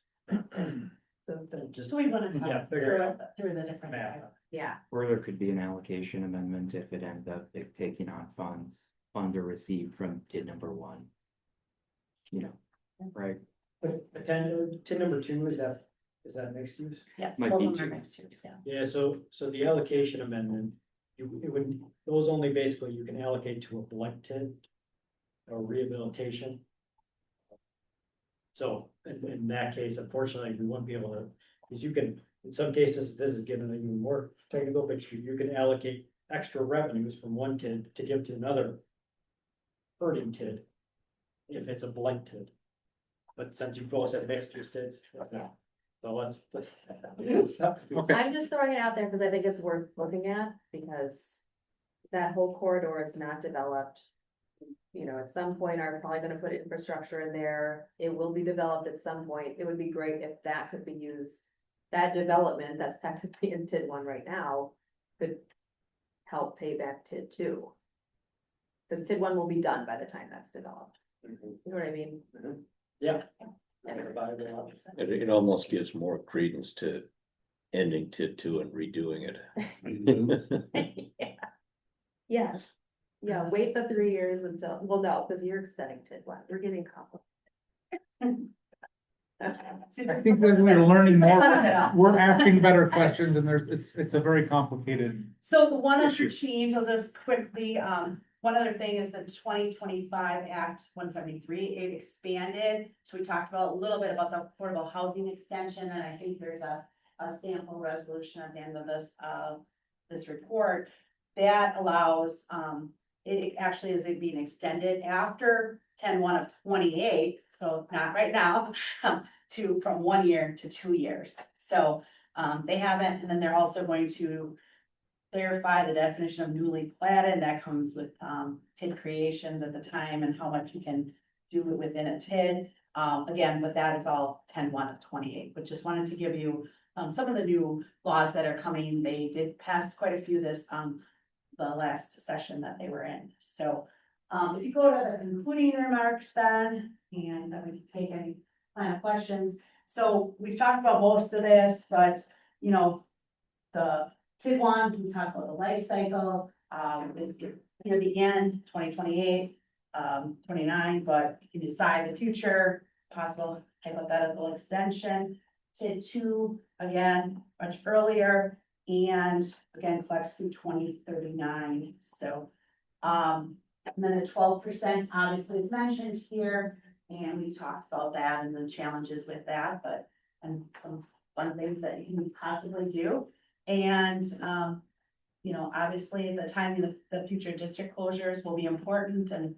Just So we wanna Yeah, talk figure it through the different. math. Yeah, or there could be an allocation amendment if it ends up taking on funds are received from TID number one. You know, right? But TID number two, is that mixed use? Yes, Might both be of them are two. mixed use, yeah. Yeah, so the allocation amendment, it would, those only basically you can allocate to a blight TID or rehabilitation. So in that case, unfortunately, we wouldn't be able to, because you can, in some cases, this is getting even more technical, but you can allocate extra revenues from one TID to give to another hurting TID if it's a blight TID. But since you both have mixed use TIDs, so let's. Okay. I'm just throwing it out there because I think it's worth looking at, because that whole corridor is not developed. You know, at some point, I'm probably gonna put infrastructure in there, it will be developed at some point, it would be great if that could be used. That development that's technically in TID one right now could help pay back TID two. Cause TID one will be done by the time that's developed, you know what I mean? Yeah. it almost gives more credence to ending TID two and redoing it. Yeah. Yeah, wait the 3 years until, well, no, because you're extending TID one, we're getting complicated. I think that we're learning more, we're asking better questions and it's a very complicated. So the one other Issue. change, I'll just quickly, one other thing is the 2025 Act 173, it expanded. So we talked about a little bit about the affordable housing extension, and I think there's a sample resolution at the end of this report. That allows, it actually is being extended after 10/1 of 28, so not right now, from 1 year to 2 years. So they haven't, and then they're also going to clarify the definition of newly platted, that comes with TID creations at the time and how much you can do it within a TID. Again, but that is all 10/1 of 28, but just wanted to give you some of the new laws that are coming. They did pass quite a few this the last session that they were in. So if you go to the concluding remarks then, and then we can take any final questions. So we've talked about most of this, but you know, the TID one, we talked about the life cycle, is near the end, 2028, 29, but you can decide the future, possible hypothetical extension. TID two, again, much earlier, and again, collects through 2039, so. And then the 12%, obviously it's mentioned here, and we talked about that and the challenges with that, but, and some fun things that you can possibly do. And you know, obviously the timing of the future district closures will be important and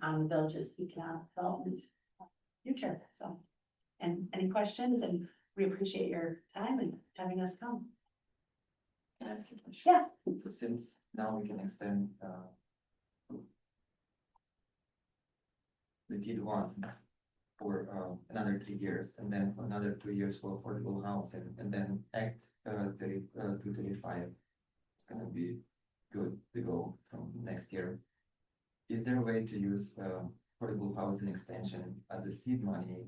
on the village's economic development future, so. And any questions, and we appreciate your time and having us come. Can I ask you a question? Yeah. So since now we can extend, the TID one for, another 3 years, and then another 2 years for affordable housing, and then Act, 235. It's gonna be good to go from next year. Is there a way to use, affordable housing extension as a seed money?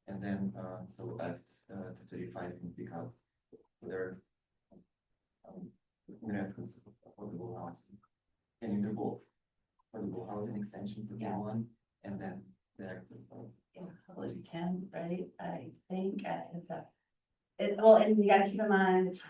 And then, so Act, 235 can pick up their reference of affordable housing. Can you do both? Affordable housing extension to Yeah. one, and then the act of, Yeah, I believe you can, right? I think if that. Well, and you gotta keep in mind,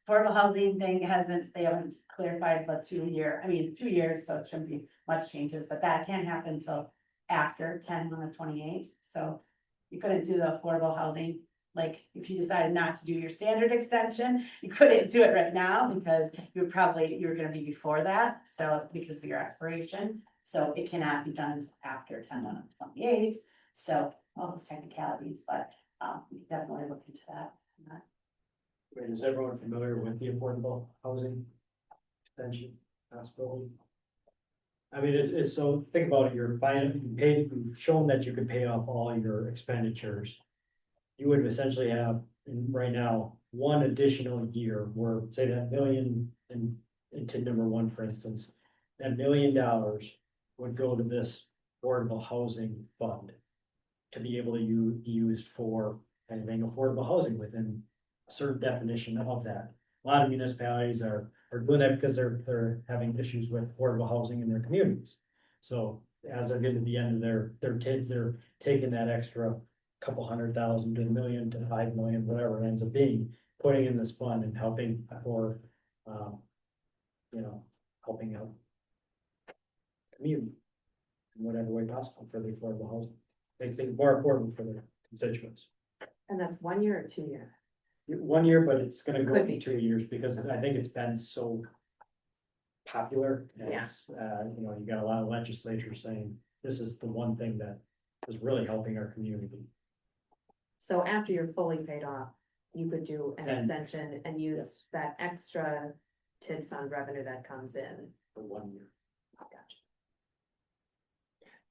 affordable housing thing they haven't clarified the 2 year, I mean, it's 2 years, so it shouldn't be much changes, but that can't happen until after 10/1/28, so. You couldn't do the affordable housing, like, if you decided not to do your standard extension, you couldn't do it right now, because you were gonna be before that, so, because of your expiration. So it cannot be done until after 10/1/28, so all those technicalities, but, we can definitely look into that. And is everyone familiar with the affordable housing extension possibility? I mean, it's, so think about it, you've shown that you can pay off all your expenditures. You would essentially have, right now, one additional year where, say that million into number one, for instance. That $1 million would go to this affordable housing fund. To be able to be used for anything affordable housing within a certain definition of that. A lot of municipalities are doing that because they're having issues with affordable housing in their communities. So as they're getting to the end of their TIDs, they're taking that extra couple $100,000 to $1 million to $5 million, whatever it ends up being, putting in this fund and helping for, helping out community in whatever way possible for the affordable housing. Make things more affordable for their constituents. And that's 1 year or 2 year? 1 year, but it's gonna go Could in be. 2 years because I think it's been so popular. And Yeah. it's, you got a lot of legislatures saying this is the one thing that is really helping our community. So after you're fully paid off, you could do an Then- extension and use that extra TID fund revenue that comes in. For 1 year. Gotcha.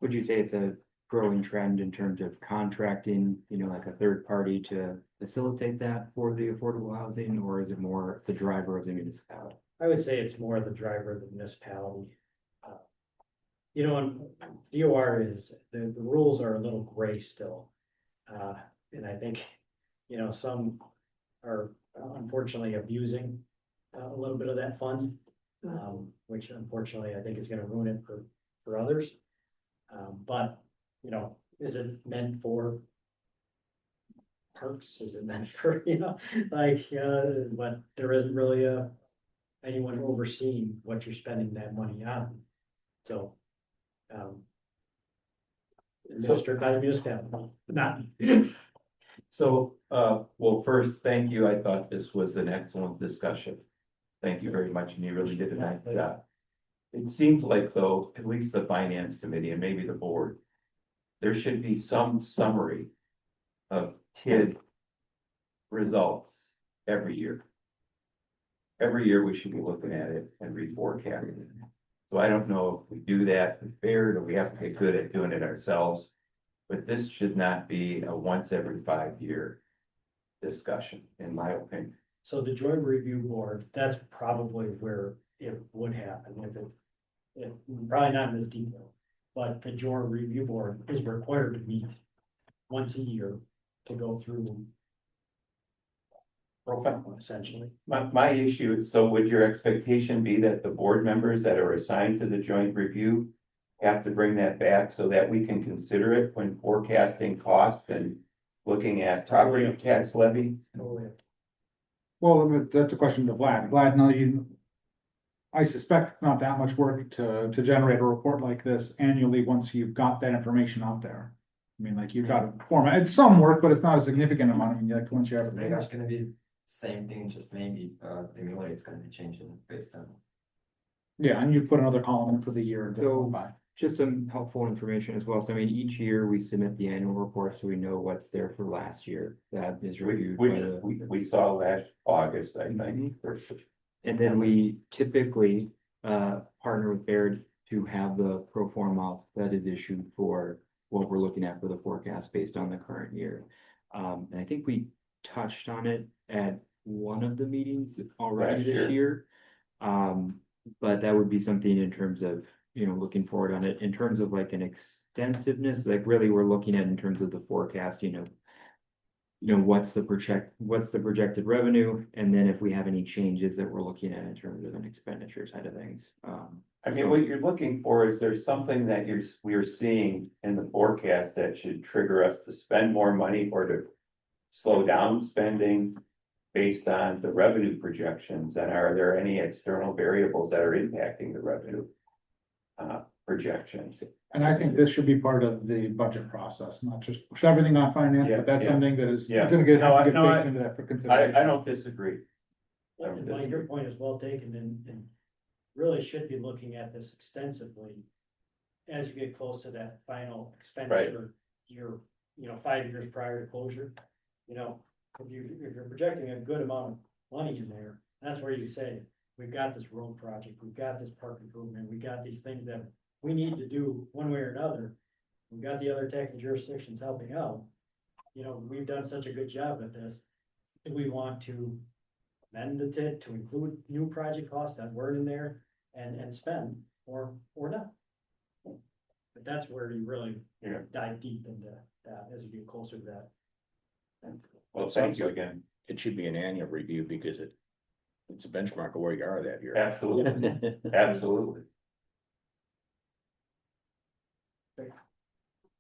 Would you say it's a growing trend in terms of contracting, like a third party to facilitate that for the affordable housing, or is it more the driver of the municipality? I would say it's more the driver of the municipality. And DOR is, the rules are a little gray still. And I think, some are unfortunately abusing a little bit of that fund. Which unfortunately I think is gonna ruin it for others. But, is it meant for parks? Is it meant for, but there isn't really anyone overseeing what you're spending that money on. So, administered by the municipality, not. So, well, first, thank you. I thought this was an excellent discussion. Thank you very much, and you really did a nice job. It seems like though, at least the finance committee and maybe the board, there should be some summary of TID results every year. Every year we should be looking at it and reforecasting it. So I don't know if we do that fair, or we have to get good at doing it ourselves. But this should not be a once every 5 year discussion, in my opinion. So the joint review board, that's probably where it would happen if probably not in this detail. But the joint review board is required to meet once a year to go through. Essentially. My issue is, so would your expectation be that the board members that are assigned to the joint review have to bring that back so that we can consider it when forecasting cost and looking at property tax levy? Totally. Well, I mean, that's a question to Vlad. Vlad, no, I suspect it's not that much work to generate a report like this annually once you've got that information out there. I mean, like you've got a format, it's some work, but it's not a significant amount. I mean, like once you have it Pretty made much up. gonna be same thing, just maybe, the mill rate's gonna be changing based on Yeah, and you put another column in for the year. to go So- by. Just some helpful information as well. So I mean, each year we submit the annual report, so we know what's there for last year. That is We, reviewed by the. we saw last August, I Mhm. think. And then we typically partner with Baird to have the pro forma that is issued for what we're looking at for the forecast based on the current year. And I think we touched on it at one of the meetings already Last this year. year. But that would be something in terms of, looking forward on it, in terms of like an extensiveness, like really we're looking at in terms of the forecast, what's the projected revenue, and then if we have any changes that we're looking at in terms of an expenditure side of things. I mean, what you're looking for is there's something that we're seeing in the forecast that should trigger us to spend more money or to slow down spending based on the revenue projections, and are there any external variables that are impacting the revenue projections? And I think this should be part of the budget process, not just push everything on finance, Yeah, but that's yeah. something that is Yeah. gonna get, No, have to get no, baked into that for consideration. I don't disagree. And Mike, your point is well taken, and really should be looking at this extensively as you get close to that final expenditure year, 5 years prior to closure. If you're projecting a good amount of money in there, that's where you say, we've got this road project, we've got this park improvement, we got these things that we need to do one way or another. We've got the other taxing jurisdictions helping out. We've done such a good job at this. Do we want to amend the TID to include new project costs that weren't in there and spend or not? But that's where you really Yeah. dive deep into that as you get closer to that. Well, Sounds thank you like- again. It should be an annual review because it's a benchmark of where you are that year. Absolutely, absolutely.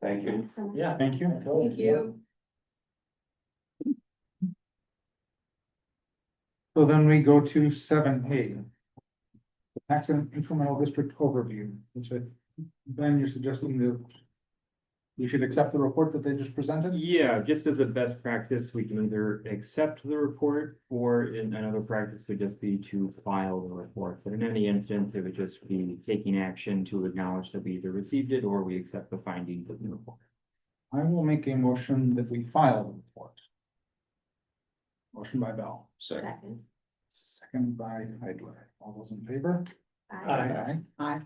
Thank you. Awesome. Yeah. Thank you. Thank you. So then we go to 7A. Tax and incremental district overview, which Ben, you're suggesting that we should accept the report that they just presented? Yeah, just as a best practice, we can either accept the report, or in another practice would just be to file the report. But in any instance, it would just be taking action to acknowledge that we either received it or we accept the findings of the report. I will make a motion that we file the report. Motion by Bell, Second, Second. second by Heidler. All those in favor? Aye. Aye.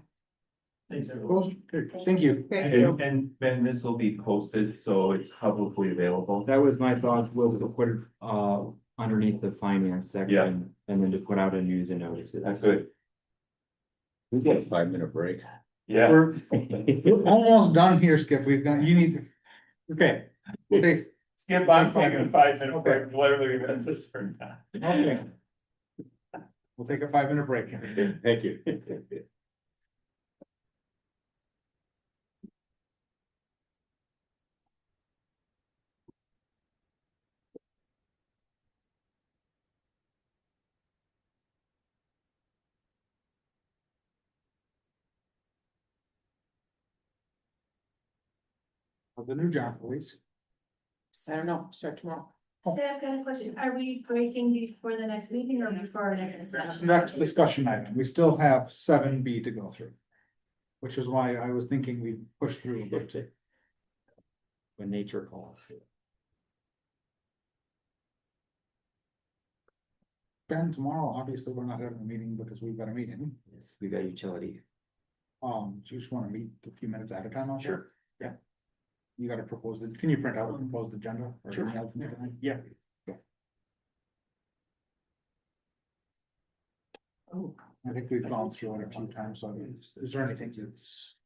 Thanks, everyone. Opposed? Good. Thank you. And Ben, this will be posted, so it's publicly available. That was my thought, was to put it underneath the finance section and then to put out a news and notices. That's good. we've got a 5-minute break. Yeah. We're almost done here, Skip. We've got, you need to. Okay. Okay. Skip, I'm taking a 5-minute break, whatever events this for now. Okay. We'll take a 5-minute break. Thank you. The new job, please. I don't know, start tomorrow. Staff, got a question. Are we breaking before the next meeting or before our next discussion? Next discussion item. We still have 7B to go through. Which is why I was thinking we push through, but When nature calls. Ben, tomorrow, obviously, we're not having a meeting because we've got a meeting. Yes, we got utility. Do you just want to meet a few minutes at a time? on that? Sure. Yeah. You gotta propose it. Can you print out a proposed agenda? or Sure. email to me tonight? Yeah. Oh, I think we've gone through it a few times, so is there anything that's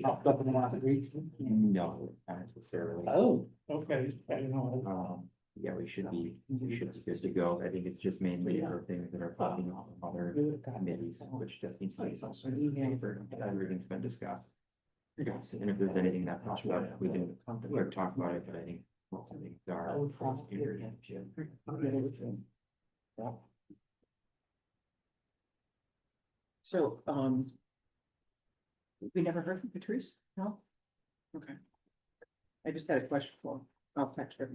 popped up in the last week? No, not necessarily. Oh, okay, I didn't know. Yeah, we should be good to go. I think it's just mainly for things that are popping up in other committees, which just needs to be something for everything's been discussed. And if there's anything that pops up, we can talk about it, but I think most of things are. So, we never heard from Patrice? No? Okay. I just had a question for him. I'll text her.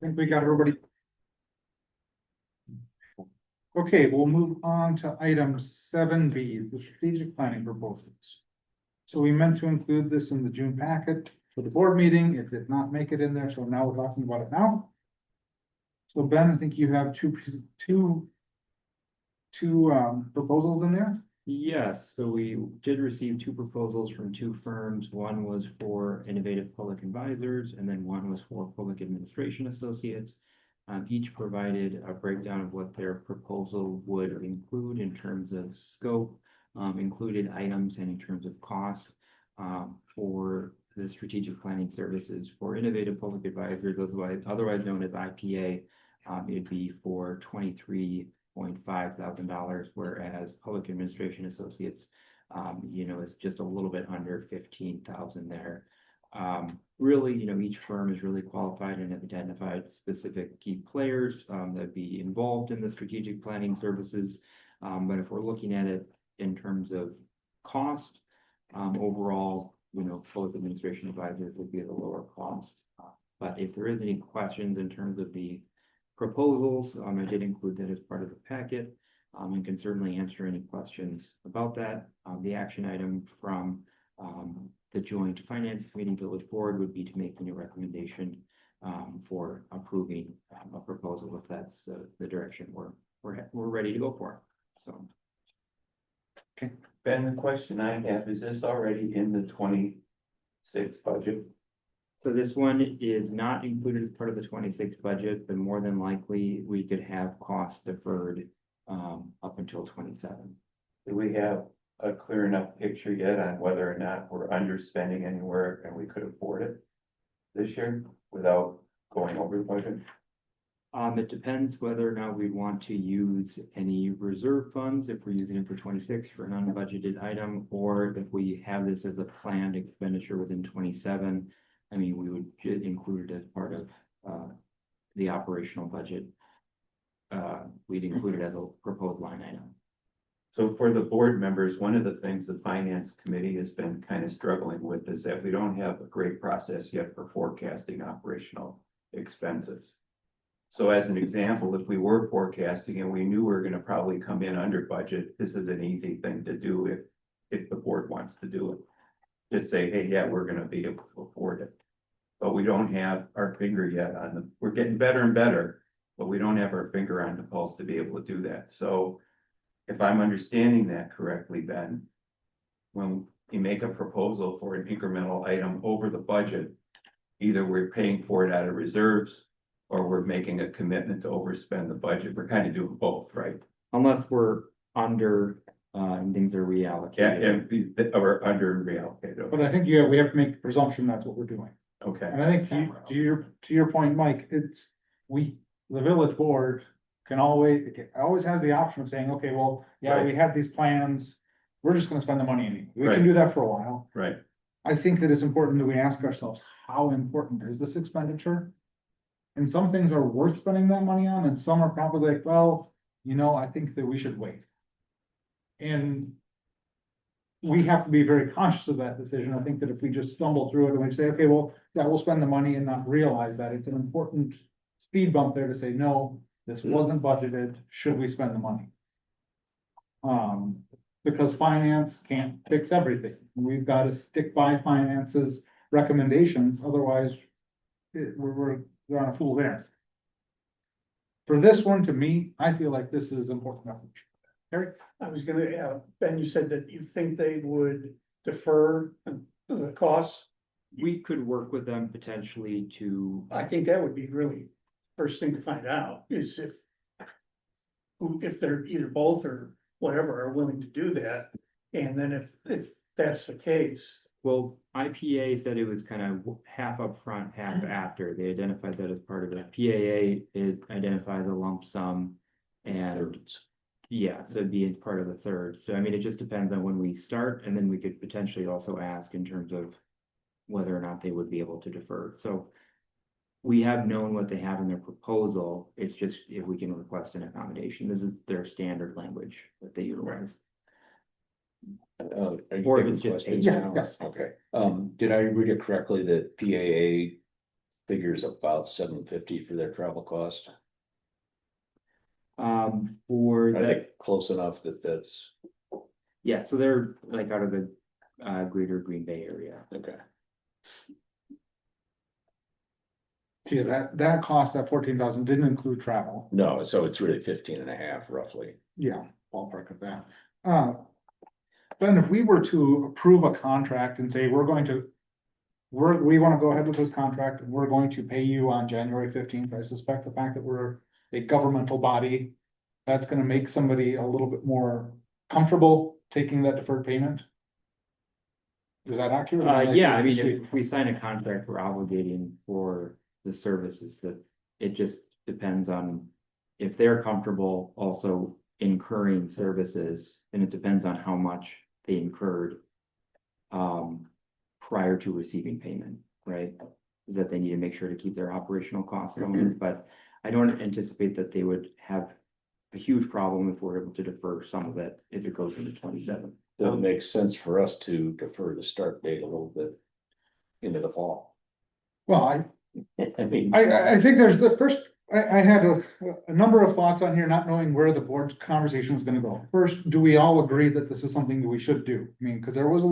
think we got everybody. Okay, we'll move on to item 7B, the strategic planning proposals. So we meant to include this in the June packet for the board meeting. It did not make it in there, so now we're talking about it now. So Ben, I think you have two proposals in there. Yes, so we did receive two proposals from two firms. One was for Innovative Public Advisors, and then one was for Public Administration Associates. Each provided a breakdown of what their proposal would include in terms of scope, included items, and in terms of cost for the strategic planning services. For Innovative Public Advisors, otherwise known as IPA, it'd be for $23,500, whereas Public Administration Associates, is just a little bit under 15,000 there. Really, each firm is really qualified and have identified specific key players that be involved in the strategic planning services. But if we're looking at it in terms of cost, overall, Public Administration Advisors would be at a lower cost. But if there is any questions in terms of the proposals, I did include that as part of the packet, and can certainly answer any questions about that. The action item from the Joint Finance Committee Village Board would be to making a recommendation for approving a proposal if that's the direction we're ready to go for. So. Ben, the question I have, is this already in the 26 budget? So this one is not included as part of the 26 budget, but more than likely we could have costs deferred up until 27. Do we have a clear enough picture yet on whether or not we're underspending anywhere and we could afford it this year without going over the budget? It depends whether or not we want to use any reserve funds, if we're using it for 26 for an unbudgeted item, or if we have this as a planned expenditure within 27. We would include it as part of the operational budget. We'd include it as a proposed line item. So for the board members, one of the things the finance committee has been kind of struggling with is that we don't have a great process yet for forecasting operational expenses. So as an example, if we were forecasting and we knew we were going to probably come in under budget, this is an easy thing to do if the board wants to do it. Just say, hey, yeah, we're going to be able to afford it. But we don't have our finger yet on we're getting better and better, but we don't have our finger on the pulse to be able to do that. So if I'm understanding that correctly, Ben, when you make a proposal for an incremental item over the budget, either we're paying for it out of reserves or we're making a commitment to overspend the budget. We're kind of doing both, right? Unless we're under and things are reallocated. Yeah, or under and reallocated. But I think we have to make the presumption that's what we're doing. Okay. And I think to your point, Mike, the village board it always has the option of saying, okay, well, yeah, Right. we have these plans. We're just gonna spend the money anyway. We Right. can do that for a while. Right. I think that it's important that we ask ourselves, how important is this expenditure? And some things are worth spending that money on, and some are probably like, well, I think that we should wait. And we have to be very conscious of that decision. I think that if we just stumble through it and we say, okay, well, yeah, we'll spend the money and not realize that it's an important speed bump there to say, no, this wasn't budgeted, should we spend the money? Because finance can't fix everything. We've got to stick by finance's recommendations, otherwise we're on a fool's errand. For this one, to me, I feel like this is important enough. Eric? I was gonna, Ben, you said that you think they would defer the costs. We could work with them potentially to, I think that would be really first thing to find out is if they're either both or whatever are willing to do that. And then if that's the case, well, IPA said it was kind of half upfront, half after. They identified that as part of it. PAA, it identified the lump sum and yeah, so it'd be as part of the third. So it just depends on when we start, and then we could potentially also ask in terms of whether or not they would be able to defer. So we have known what they have in their proposal. It's just if we can request an accommodation. This is their standard language that they utilize. Are you Or if taking it's just questions Yeah, now? yes. Okay, did I read it correctly that PAA figures about $750 for their travel cost. For Are that, they close enough that that's, yeah, so they're like out of the greater Green Bay area. okay? Gee, that cost, that 14,000 didn't include travel. No, so it's really 15.5 roughly. Yeah, ballpark of that. Then if we were to approve a contract and say, we wanna go ahead with this contract, and we're going to pay you on January 15th, I suspect the fact that we're a governmental body, that's gonna make somebody a little bit more comfortable taking that deferred payment. Is that accurate? Yeah, I mean, if we sign a contract, we're obligating for the services that it just depends on if they're comfortable also incurring services, and it depends on how much they incurred prior to receiving payment, right? Is that they need to make sure to keep their operational costs going, but I don't anticipate that they would have a huge problem if we're able to defer some of it if it goes into 27. That makes sense for us to defer the start date a little bit into the fall. Well, I mean, I think there's the first, I had a number of thoughts on here, not knowing where the board's conversation was gonna go. First, do we all agree that this is something that we should do? I mean, cause there was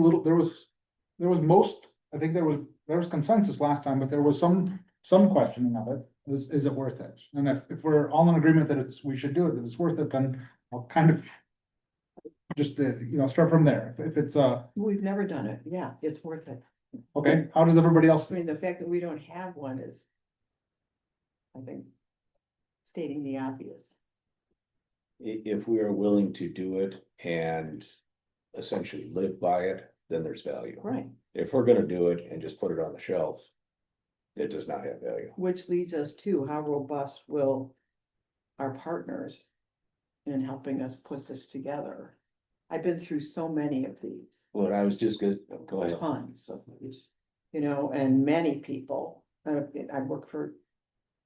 most, I think there was consensus last time, but there was some questioning of it. Is it worth it? And if we're all in agreement that we should do it, that it's worth it, then I'll kind of just, start from there. If it's, We've never done it. Yeah, it's worth it. okay, how does everybody else? I mean, the fact that we don't have one is, I think, stating the obvious. if we are willing to do it and essentially live by it, then there's value. Right. If we're gonna do it and just put it on the shelf, it does not have value. Which leads us to how robust will our partners in helping us put this together? I've been through so many of these, What I was just gonna, go ahead. tons of these, and many people. I work for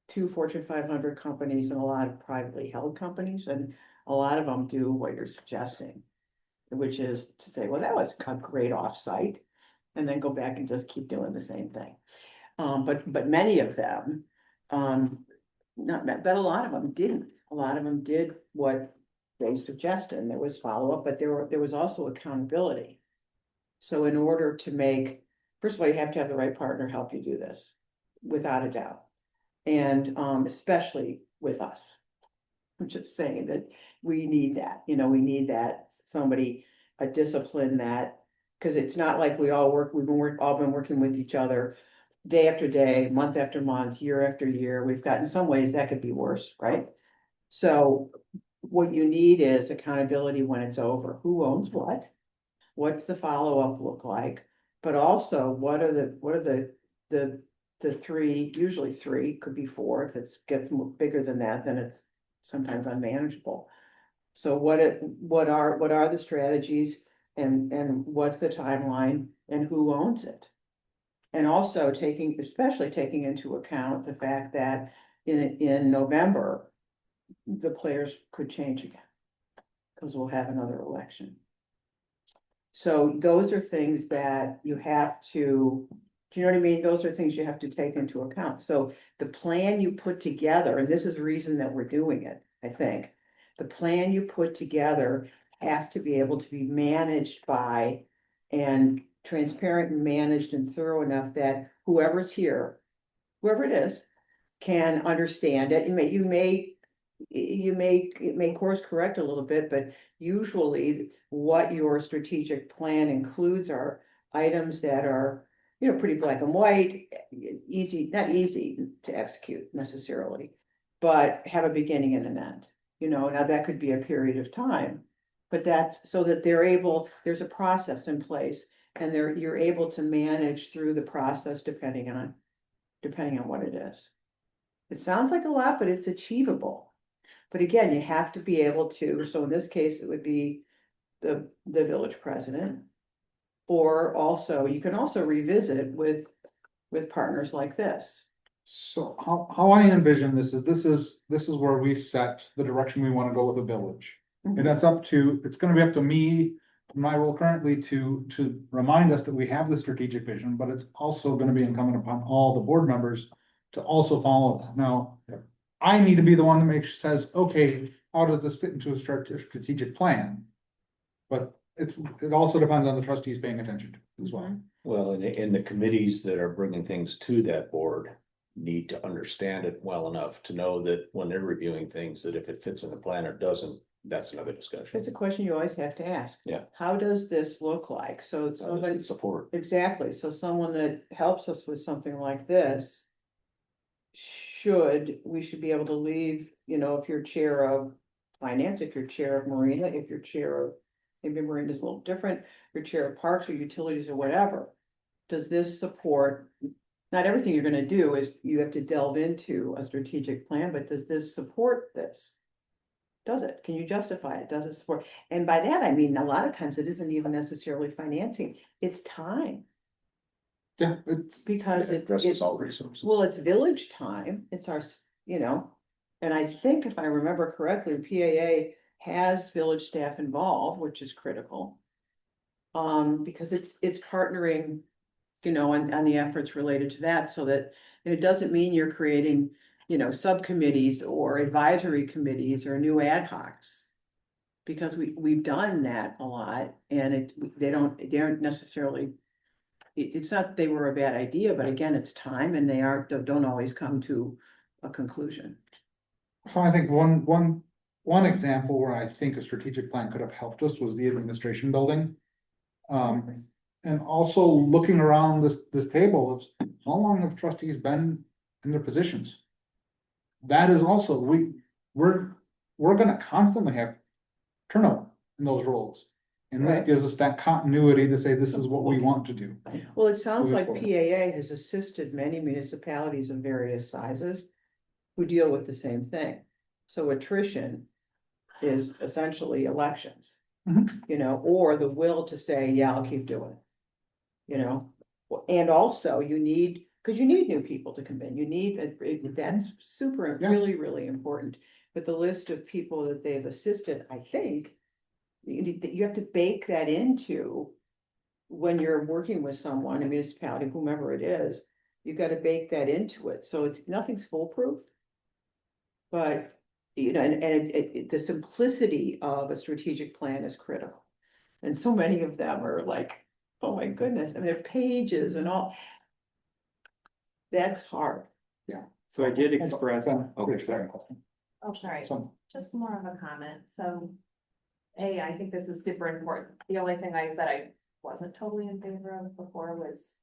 2 Fortune 500 companies and a lot of privately held companies, and a lot of them do what you're suggesting. Which is to say, well, that was a great offsite, and then go back and just keep doing the same thing. But many of them, but a lot of them didn't. A lot of them did what they suggested, and there was follow-up, but there was also accountability. So in order to make, first of all, you have to have the right partner help you do this, without a doubt. And especially with us. I'm just saying that we need that, we need that somebody, a discipline that, because it's not like we've all been working with each other day after day, month after month, year after year. We've got, in some ways, that could be worse, right? So what you need is accountability when it's over. Who owns what? What's the follow-up look like? But also, what are the three, usually three, could be four. If it gets bigger than that, then it's sometimes unmanageable. So what are the strategies, and what's the timeline, and who owns it? And also especially taking into account the fact that in November, the players could change again, because we'll have another election. So those are things that you have to, do you know what I mean? Those are things you have to take into account. So the plan you put together, and this is the reason that we're doing it, I think. The plan you put together has to be able to be managed by, and transparent and managed and thorough enough that whoever's here, whoever it is, can understand it. It may course correct a little bit, but usually what your strategic plan includes are items that are, pretty black and white, not easy to execute necessarily, but have a beginning and an end. Now that could be a period of time, but that's so that there's a process in place, and you're able to manage through the process depending on what it is. It sounds like a lot, but it's achievable. But again, you have to be able to, so in this case, it would be the village president. Or also, you can also revisit with partners like this. So how I envision this is where we set the direction we wanna go with the village. And that's it's gonna be up to me, my role currently, to remind us that we have the strategic vision, but it's also gonna be incumbent upon all the board members to also follow that. Now, I need to be the one that says, okay, how does this fit into a strategic plan? But it also depends on the trustees paying attention to it as well. Well, and the committees that are bringing things to that board need to understand it well enough to know that when they're reviewing things, that if it fits in the plan or doesn't, that's another discussion. It's a question you always have to ask. Yeah. How does this look like? So How does somebody, it support? exactly, so someone that helps us with something like this. We should be able to leave, if you're chair of finance, if you're chair of marina, if you're chair of, maybe marina is a little different, you're chair of parks or utilities or whatever. Does this support, not everything you're gonna do is you have to delve into a strategic plan, but does this support this? Does it? Can you justify it? Does it support? And by that, I mean, a lot of times it isn't even necessarily financing, it's time. Yeah, it's, Because It addresses all resources. well, it's village time, it's our, and I think if I remember correctly, PAA has village staff involved, which is critical. Because it's partnering, on the efforts related to that, so that, and it doesn't mean you're creating, subcommittees or advisory committees or new ad hocs. Because we've done that a lot, and they aren't necessarily. It's not that they were a bad idea, but again, it's time and they don't always come to a conclusion. so I think one example where I think a strategic plan could have helped us was the administration building. And also looking around this table of how long have trustees been in their positions? That is also, we're gonna constantly have turnover in those roles. And this Right. gives us that continuity to say, this is what we want to do. Well, it sounds Moving like forward. PAA has assisted many municipalities of various sizes who deal with the same thing. So attrition is essentially elections. Or the will to say, yeah, I'll keep doing it. And also you need, because you need new people to come in, that's super, Yeah. really, really important. But the list of people that they've assisted, I think, you have to bake that into when you're working with someone, a municipality, whomever it is, you've got to bake that into it. So nothing's foolproof. But, the simplicity of a strategic plan is critical. And so many of them are like, oh my goodness, I mean, they're pages and all. That's hard. So I did express, Okay, okay, sorry. Oh, sorry, Some- just more of a comment, so. I think this is super important. The only thing I said I wasn't totally in favor of before was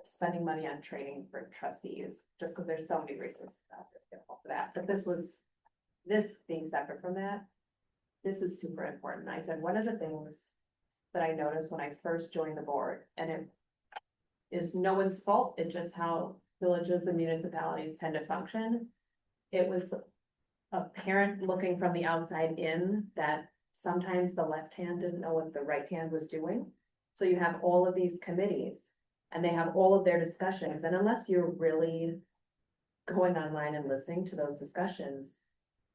spending money on training for trustees, just because there's so many resources out there for that. But this being separate from that, this is super important. I said, one of the things that I noticed when I first joined the board, and it is no one's fault, it's just how villages and municipalities tend to function. It was apparent looking from the outside in that sometimes the left hand didn't know what the right hand was doing. So you have all of these committees and they have all of their discussions, and unless you're really going online and listening to those discussions,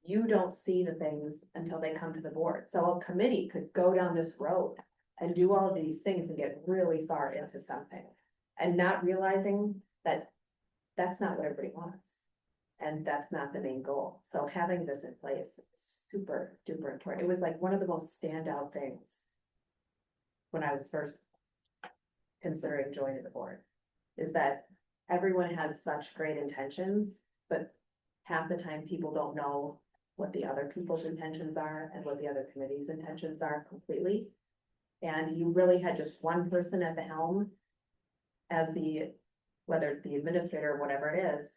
you don't see the things until they come to the board. So a committee could go down this road and do all of these things and get really far into something and not realizing that that's not what everybody wants. And that's not the main goal. So having this in place is super duper important. It was like one of the most standout things when I was first considering joining the board, is that everyone has such great intentions, but half the time people don't know what the other people's intentions are and what the other committee's intentions are completely. And you really had just one person at the helm as whether it's the administrator or whatever it is,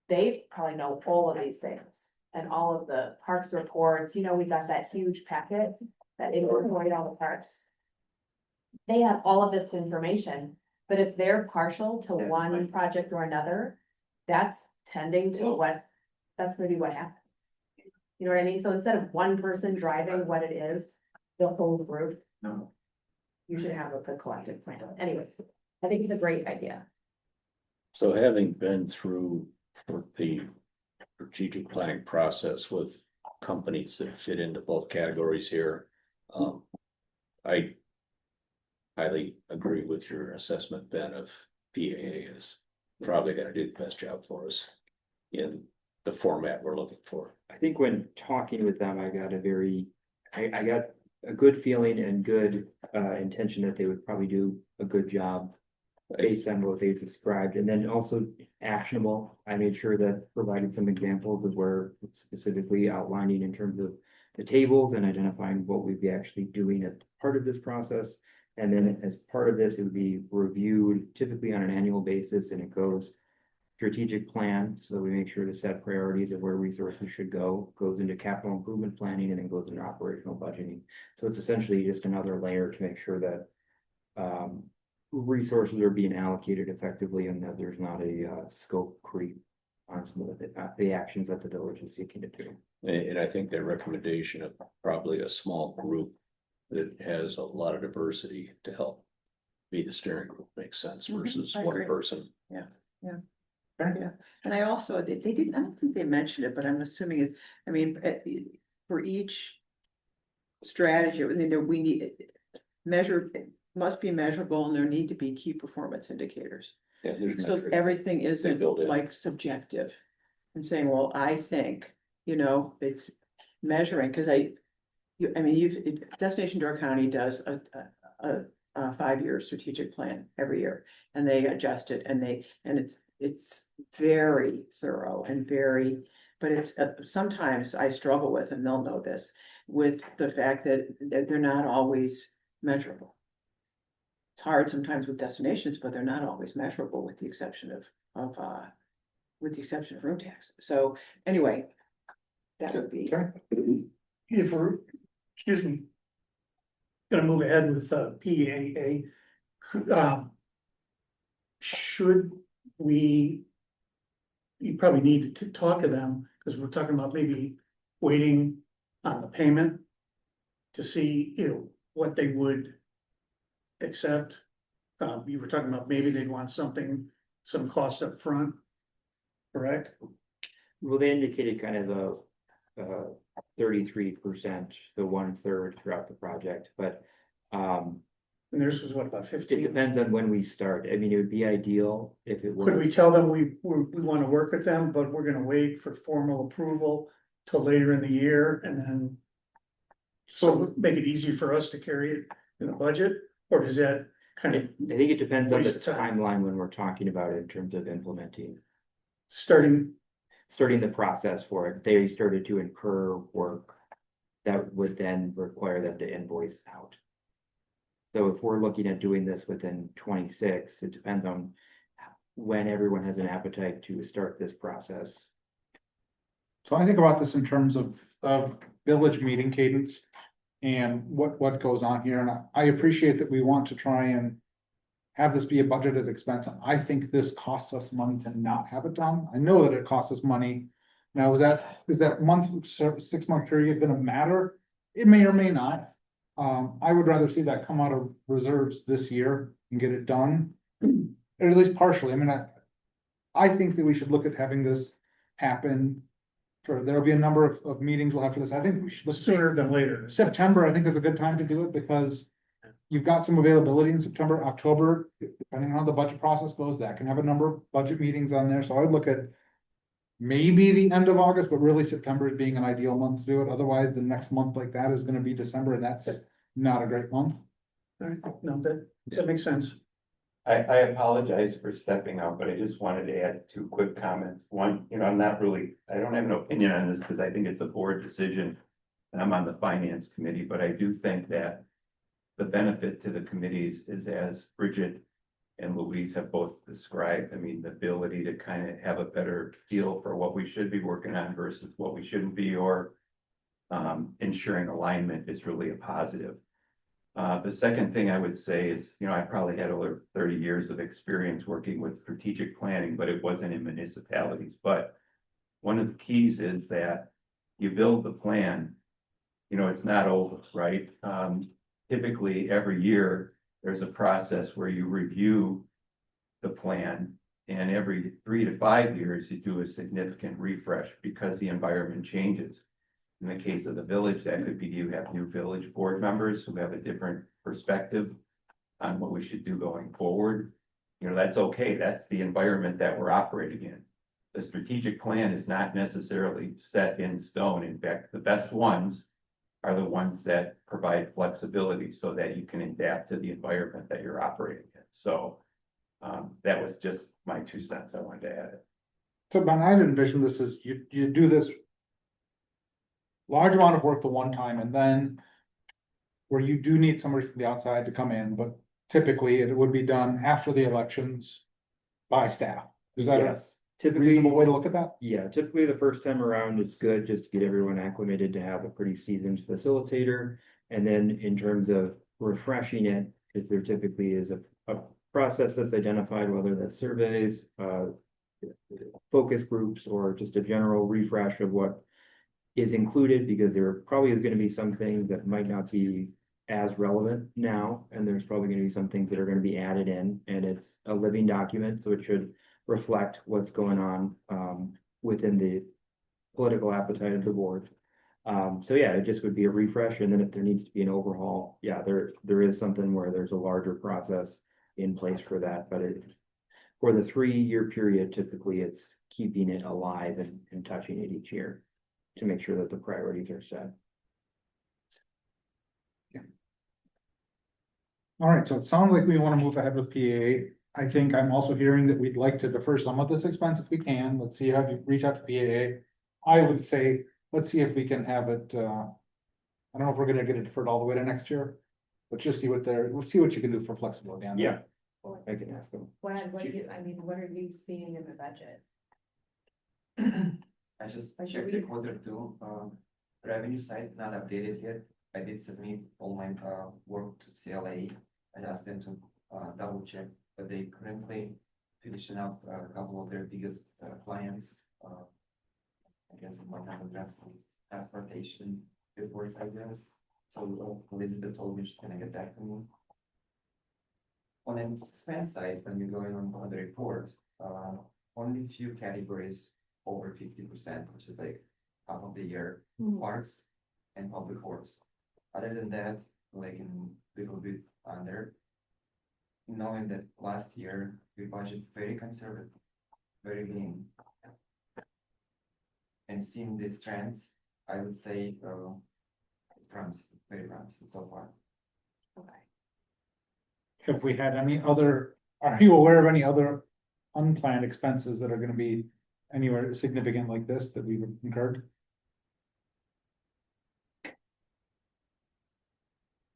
they probably know all of these things and all of the parks reports. We got that huge packet that incorporated all the parks. They have all of this information, but if they're partial to one project or another, that's tending to that's maybe what happens. You know what I mean? So instead of one person driving what it is, the whole group. No. You should have a collective plan. Anyway, I think it's a great idea. So having been through the strategic planning process with companies that fit into both categories here, I highly agree with your assessment, Ben, of PAA as probably gonna do the best job for us in the format we're looking for. I think when talking with them, I got I got a good feeling and good intention that they would probably do a good job based on what they described, and then also actionable. I made sure that provided some examples of where it's specifically outlining in terms of the tables and identifying what we'd be actually doing as part of this process. And then as part of this, it would be reviewed typically on an annual basis, and it goes strategic plan, so that we make sure to set priorities of where resources should go, goes into capital improvement planning, and then goes into operational budgeting. So it's essentially just another layer to make sure that resources are being allocated effectively and that there's not a scope creep on some of the actions that the village is seeking to do. And I think their recommendation of probably a small group that has a lot of diversity to help be the steering group makes sense Mhm, versus I one agree. person. Yeah, and I also, they didn't, I don't think they mentioned it, but I'm assuming it, I mean, for each strategy, I mean, there, we need measure, it must be measurable, and there need to be key performance indicators. Yeah, there's So metrics. everything isn't build in. like subjective and saying, well, I think, it's measuring, because I mean, Destination Door County does a 5-year strategic plan every year, and they adjust it, and it's very thorough and very, but it's, sometimes I struggle with, and they'll know this, with the fact that they're not always measurable. It's hard sometimes with destinations, but they're not always measurable, with the exception of room tax. So anyway, that would be. Okay. If we're, excuse me. Gonna move ahead with PAA. Should we? You probably need to talk to them, because we're talking about maybe waiting on the payment. To see, what they would accept. You were talking about maybe they'd want some cost up front. Correct? Well, they indicated kind of the 33%, the 1/3 throughout the project, but And theirs was what, about it 15? depends on when we start. I mean, it would be ideal if it Could we was. tell them we wanna work with them, but we're gonna wait for formal approval till later in the year and then. So make it easier for us to carry it in the budget, or does that kind of I think it depends on the waste of time. timeline when we're talking about it in terms of implementing, starting, starting the process for it. They started to incur work that would then require them to invoice out. So if we're looking at doing this within 26, it depends on when everyone has an appetite to start this process. So I think about this in terms of village meeting cadence and what goes on here, and I appreciate that we want to try and have this be a budgeted expense. I think this costs us money to not have it done. I know that it costs us money. Now, is that 6-month period gonna matter? It may or may not. I would rather see that come out of reserves this year and get it done, or at least partially. I mean, I think that we should look at having this happen. There'll be a number of meetings we'll have for this. I think we should look sooner than later. September, I think is a good time to do it, because you've got some availability in September, October, depending on how the budget process goes, that can have a number of budget meetings on there. So I would look at maybe the end of August, but really September is being an ideal month to do it. Otherwise, the next month like that is gonna be December, and that's not a great month. Alright, no, that makes sense. I apologize for stepping out, but I just wanted to add 2 quick comments. One, I don't have an opinion on this because I think it's a board decision. And I'm on the finance committee, but I do think that the benefit to the committees is, as Bridget and Louise have both described, I mean, the ability to kind of have a better feel for what we should be working on versus what we shouldn't be, or ensuring alignment is really a positive. The second thing I would say is, I probably had over 30 years of experience working with strategic planning, but it wasn't in municipalities. But one of the keys is that you build the plan, it's not over, right? Typically, every year, there's a process where you review the plan, and every 3 to 5 years, you do a significant refresh because the environment changes. In the case of the village, that could be you have new village board members who have a different perspective on what we should do going forward. You know, that's okay, that's the environment that we're operating in. The strategic plan is not necessarily set in stone. In fact, the best ones are the ones that provide flexibility so that you can adapt to the environment that you're operating in. So that was just my 2 cents. I wanted to add it. So, Ben, I envision this is, you do this. Large amount of work the one time and then. Where you do need somebody from the outside to come in, but typically it would be done after the elections. By staff, is that a Yes, typically, reasonable way to look at that? yeah, typically the first time around, it's good just to get everyone acclimated to have a pretty seasoned facilitator. And then in terms of refreshing it, if there typically is a process that's identified, whether that's surveys, focus groups, or just a general refresh of what is included, because there probably is gonna be some things that might not be as relevant now, and there's probably gonna be some things that are gonna be added in, and it's a living document, so it should reflect what's going on within the political appetite of the board. So yeah, it just would be a refresh, and then if there needs to be an overhaul, yeah, there is something where there's a larger process in place for that, but for the 3-year period, typically it's keeping it alive and touching it each year to make sure that the priorities are set. All right, so it sounds like we wanna move ahead with PAA. I think I'm also hearing that we'd like to defer some of this expense if we can. Let's see how you reach out to PAA. I would say, let's see if we can have it, I don't know if we're gonna get it deferred all the way to next year. But just see we'll see what you can do for flexibility on that. Yeah. I can ask them. What are you seeing in the budget? I just Or should checked we- the Q2, revenue side not updated yet. I did submit all my work to CLA. I asked them to double check, but they currently finishing up a couple of their biggest clients. I guess one of the transportation reports, I guess. So Elizabeth told me she's gonna get back to me. On an expense side, when you're going on the report, only a few categories over 50%, which is like half of the year, parks and public works. Other than that, like in little bit under. Knowing that last year we budgeted very conservative, very lean. And seeing these trends, I would say it's promising, very promising so far. Okay. Have we had any other, are you aware of any other unplanned expenses that are gonna be anywhere significant like this that we've incurred?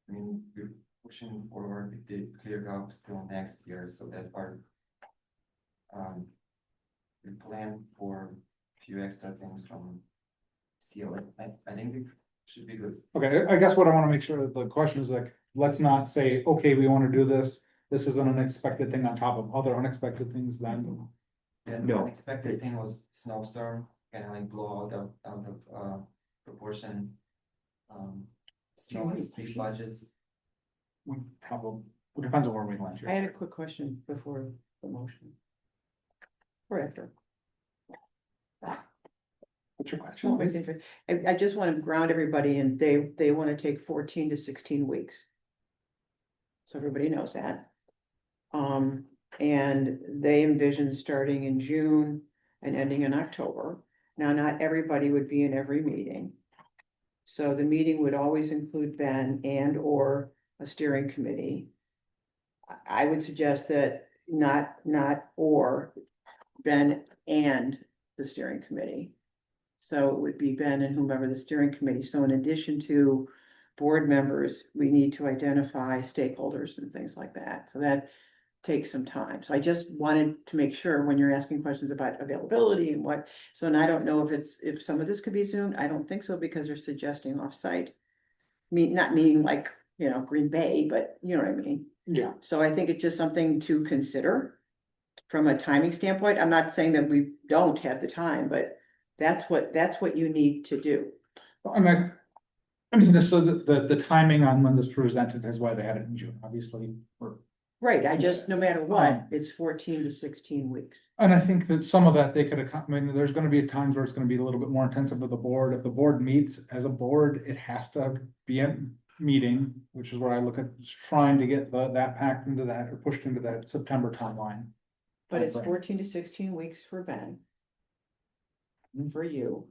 I mean, we're pushing forward the clear out till next year, so that part. We plan for a few extra things from CLA. I think it should be good. Okay, I guess what I wanna make sure that the question is like, let's not say, okay, we wanna do this. This is an unexpected thing on top of other unexpected things then. The No. unexpected thing was snowstorm, kind of like blow out of proportion. Snow and street budgets. We probably, it depends on where we land I had here. a quick question before the motion. Or after. What's your question? please? I just want to ground everybody and they want to take 14 to 16 weeks. So everybody knows that. And they envision starting in June and ending in October. Now, not everybody would be in every meeting. So the meeting would always include Ben and or a steering committee. I would suggest that not or Ben and the steering committee. So it would be Ben and whomever the steering committee. So in addition to board members, we need to identify stakeholders and things like that. So that takes some time. So I just wanted to make sure when you're asking questions about availability and what, so and I don't know if some of this could be Zoom. I don't think so because they're suggesting offsite. Not meaning like, Green Bay, but you know what I mean? Yeah, So I think it's just something to consider from a timing standpoint. I'm not saying that we don't have the time, but that's what you need to do. I mean, so the timing on when this presented is why they had it in June, obviously. Right, no matter what, it's 14 to 16 weeks. And I think that some of that they could have, there's gonna be times where it's gonna be a little bit more intensive with the board. If the board meets as a board, it has to be meeting, which is where I look at trying to get that packed into that or pushed into that September timeline. But it's timeframe. 14 to 16 weeks for Ben. And for you.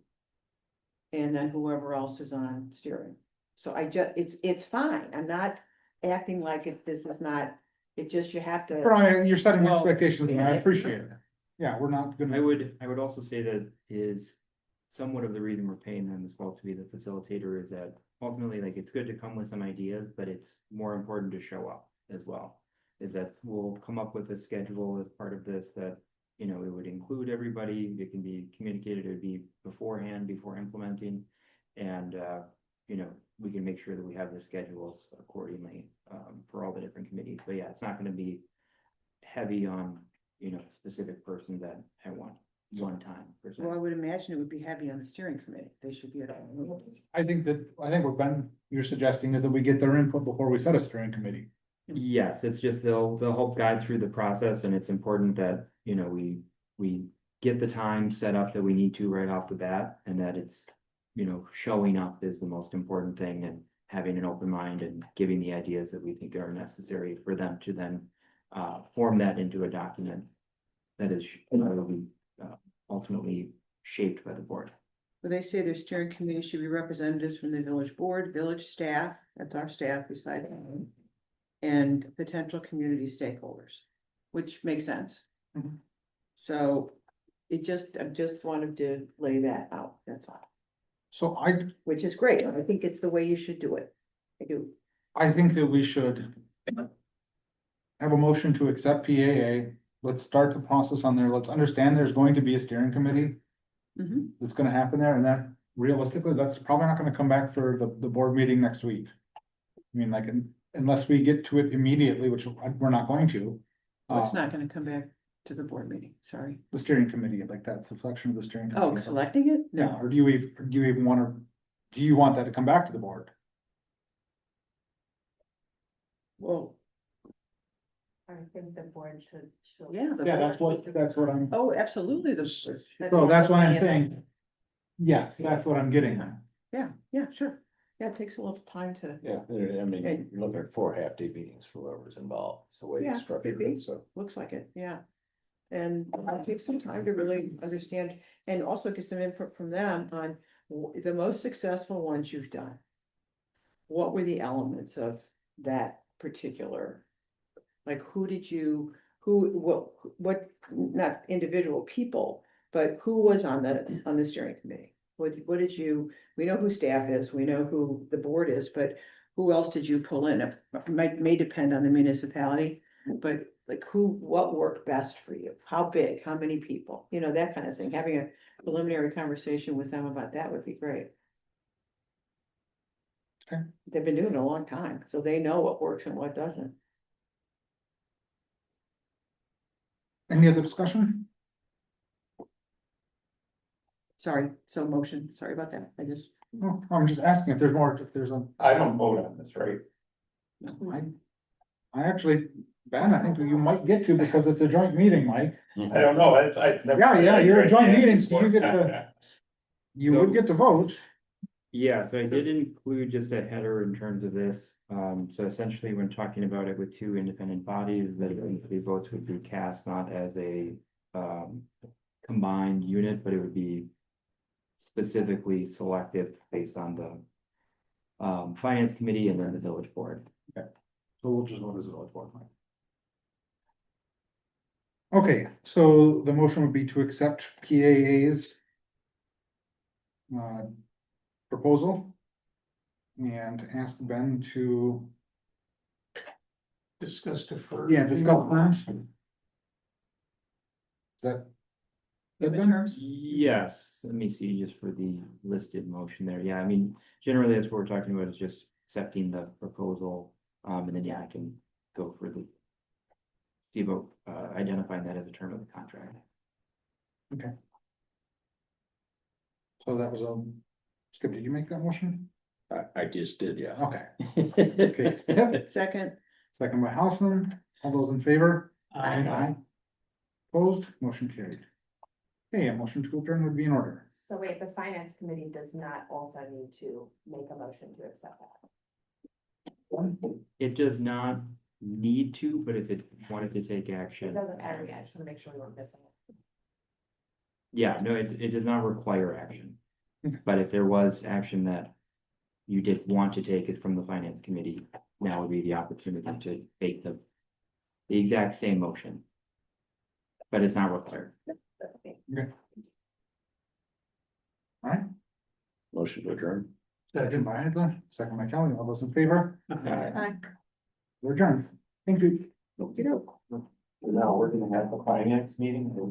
And then whoever else is on steering. So it's fine. I'm not acting like this is not, it just, you have to. Brian, you're setting Well, expectations, and I appreciate it. Yeah, we're not I gonna, would also say that is somewhat of the reason we're paying them as well to be the facilitator is that ultimately, like, it's good to come with some ideas, but it's more important to show up as well. Is that we'll come up with a schedule as part of this that, you know, it would include everybody, it can be communicated, it would be beforehand, before implementing. And, you know, we can make sure that we have the schedules accordingly, for all the different committees. But yeah, it's not gonna be heavy on, you know, specific persons at one time. per se. Well, I would imagine it would be heavy on the steering committee. They should be at all. I think what Ben, you're suggesting is that we get their input before we set a steering committee. Yes, it's just they'll help guide through the process, and it's important that, you know, we get the time set up that we need to right off the bat, and that it's, you know, showing up is the most important thing, and having an open mind and giving the ideas that we think are necessary for them to then form that into a document that is will be ultimately shaped by the board. Well, they say their steering committee should be representatives from the village board, village staff, that's our staff beside. And potential community stakeholders, which makes sense. Mhm. So I just wanted to lay that out, that's all, So which is great. I think it's the way you should do it. I do. I think that we should have a motion to accept PAA. Let's start the process on there. Let's understand there's going to be a steering committee Mhm. that's gonna happen there, and that realistically, that's probably not gonna come back for the board meeting next week. I mean, like, unless we get to it immediately, which we're not going to. It's not gonna come back to the board meeting, sorry. The steering committee, like that's the selection of the steering. Oh, committee. selecting it? Yeah, No, or do you even wanna, do you want that to come back to the board? well, I think the board should. Yeah, the Yeah, that's what I'm, oh, absolutely, so that's what I'm saying. Yes, that's what I'm getting at. yeah, sure. Yeah, it takes a little time to, Yeah, I mean, you're looking at 4 half-day meetings for whoever's involved, it's the way Yeah, it's structured, could be. so. looks like it, yeah. And it takes some time to really understand and also get some input from them on the most successful ones you've done. What were the elements of that particular? Like, what, not individual people, but who was on the steering committee? What did you, we know who staff is, we know who the board is, but who else did you pull in? It may depend on the municipality, but like what worked best for you? How big, how many people, you know, that kind of thing. Having a preliminary conversation with them about that would be great. Okay. They've been doing it a long time, so they know what works and what doesn't. Any other discussion? Sorry, so motion, sorry about that. I just, No, I'm just asking if there's more, if there's a, I don't vote on this, right? I actually, Ben, I think you might get to because it's a joint meeting, Mike. I don't know, I've never. Yeah, you're a joint meeting, so you before. get to, you would get to vote. Yeah, so I did include just a header in terms of this. So essentially, when talking about it with two independent bodies, that the votes would be cast not as a combined unit, but it would be specifically selected based on the finance committee and then the village board. So we'll just vote as a village board. Okay, so the motion would be to accept PAA's proposal and ask Ben to, Discuss defer. discuss terms. Is that? Given Ben? terms? Yes, let me see, just for the listed motion there. Yeah, I mean, generally, that's what we're talking about is just accepting the proposal. And then, yeah, I can go for the vote, identifying that as a term of the contract. So that was, Skip, did you make that motion? I just did, yeah. Okay. Okay, Skip, Second, second by Houseman, all those in favor? Aye. Opposed, motion carried. Okay, a motion to adjourn would be in order. So wait, the finance committee does not also need to make a motion to accept that. It does not need to, but if it wanted to take It action, doesn't matter, I just wanna make sure we weren't missing it. yeah, no, it does not require action. Okay. But if there was action that you did want to take it from the finance committee, now would be the opportunity to take the exact same motion. But it's not required. Alright, Motion to adjourn. second by Edla, second by Kelly, all those in favor? Hi. We're adjourned. Thank you. Okey-doke. Now, we're gonna have a finance meeting.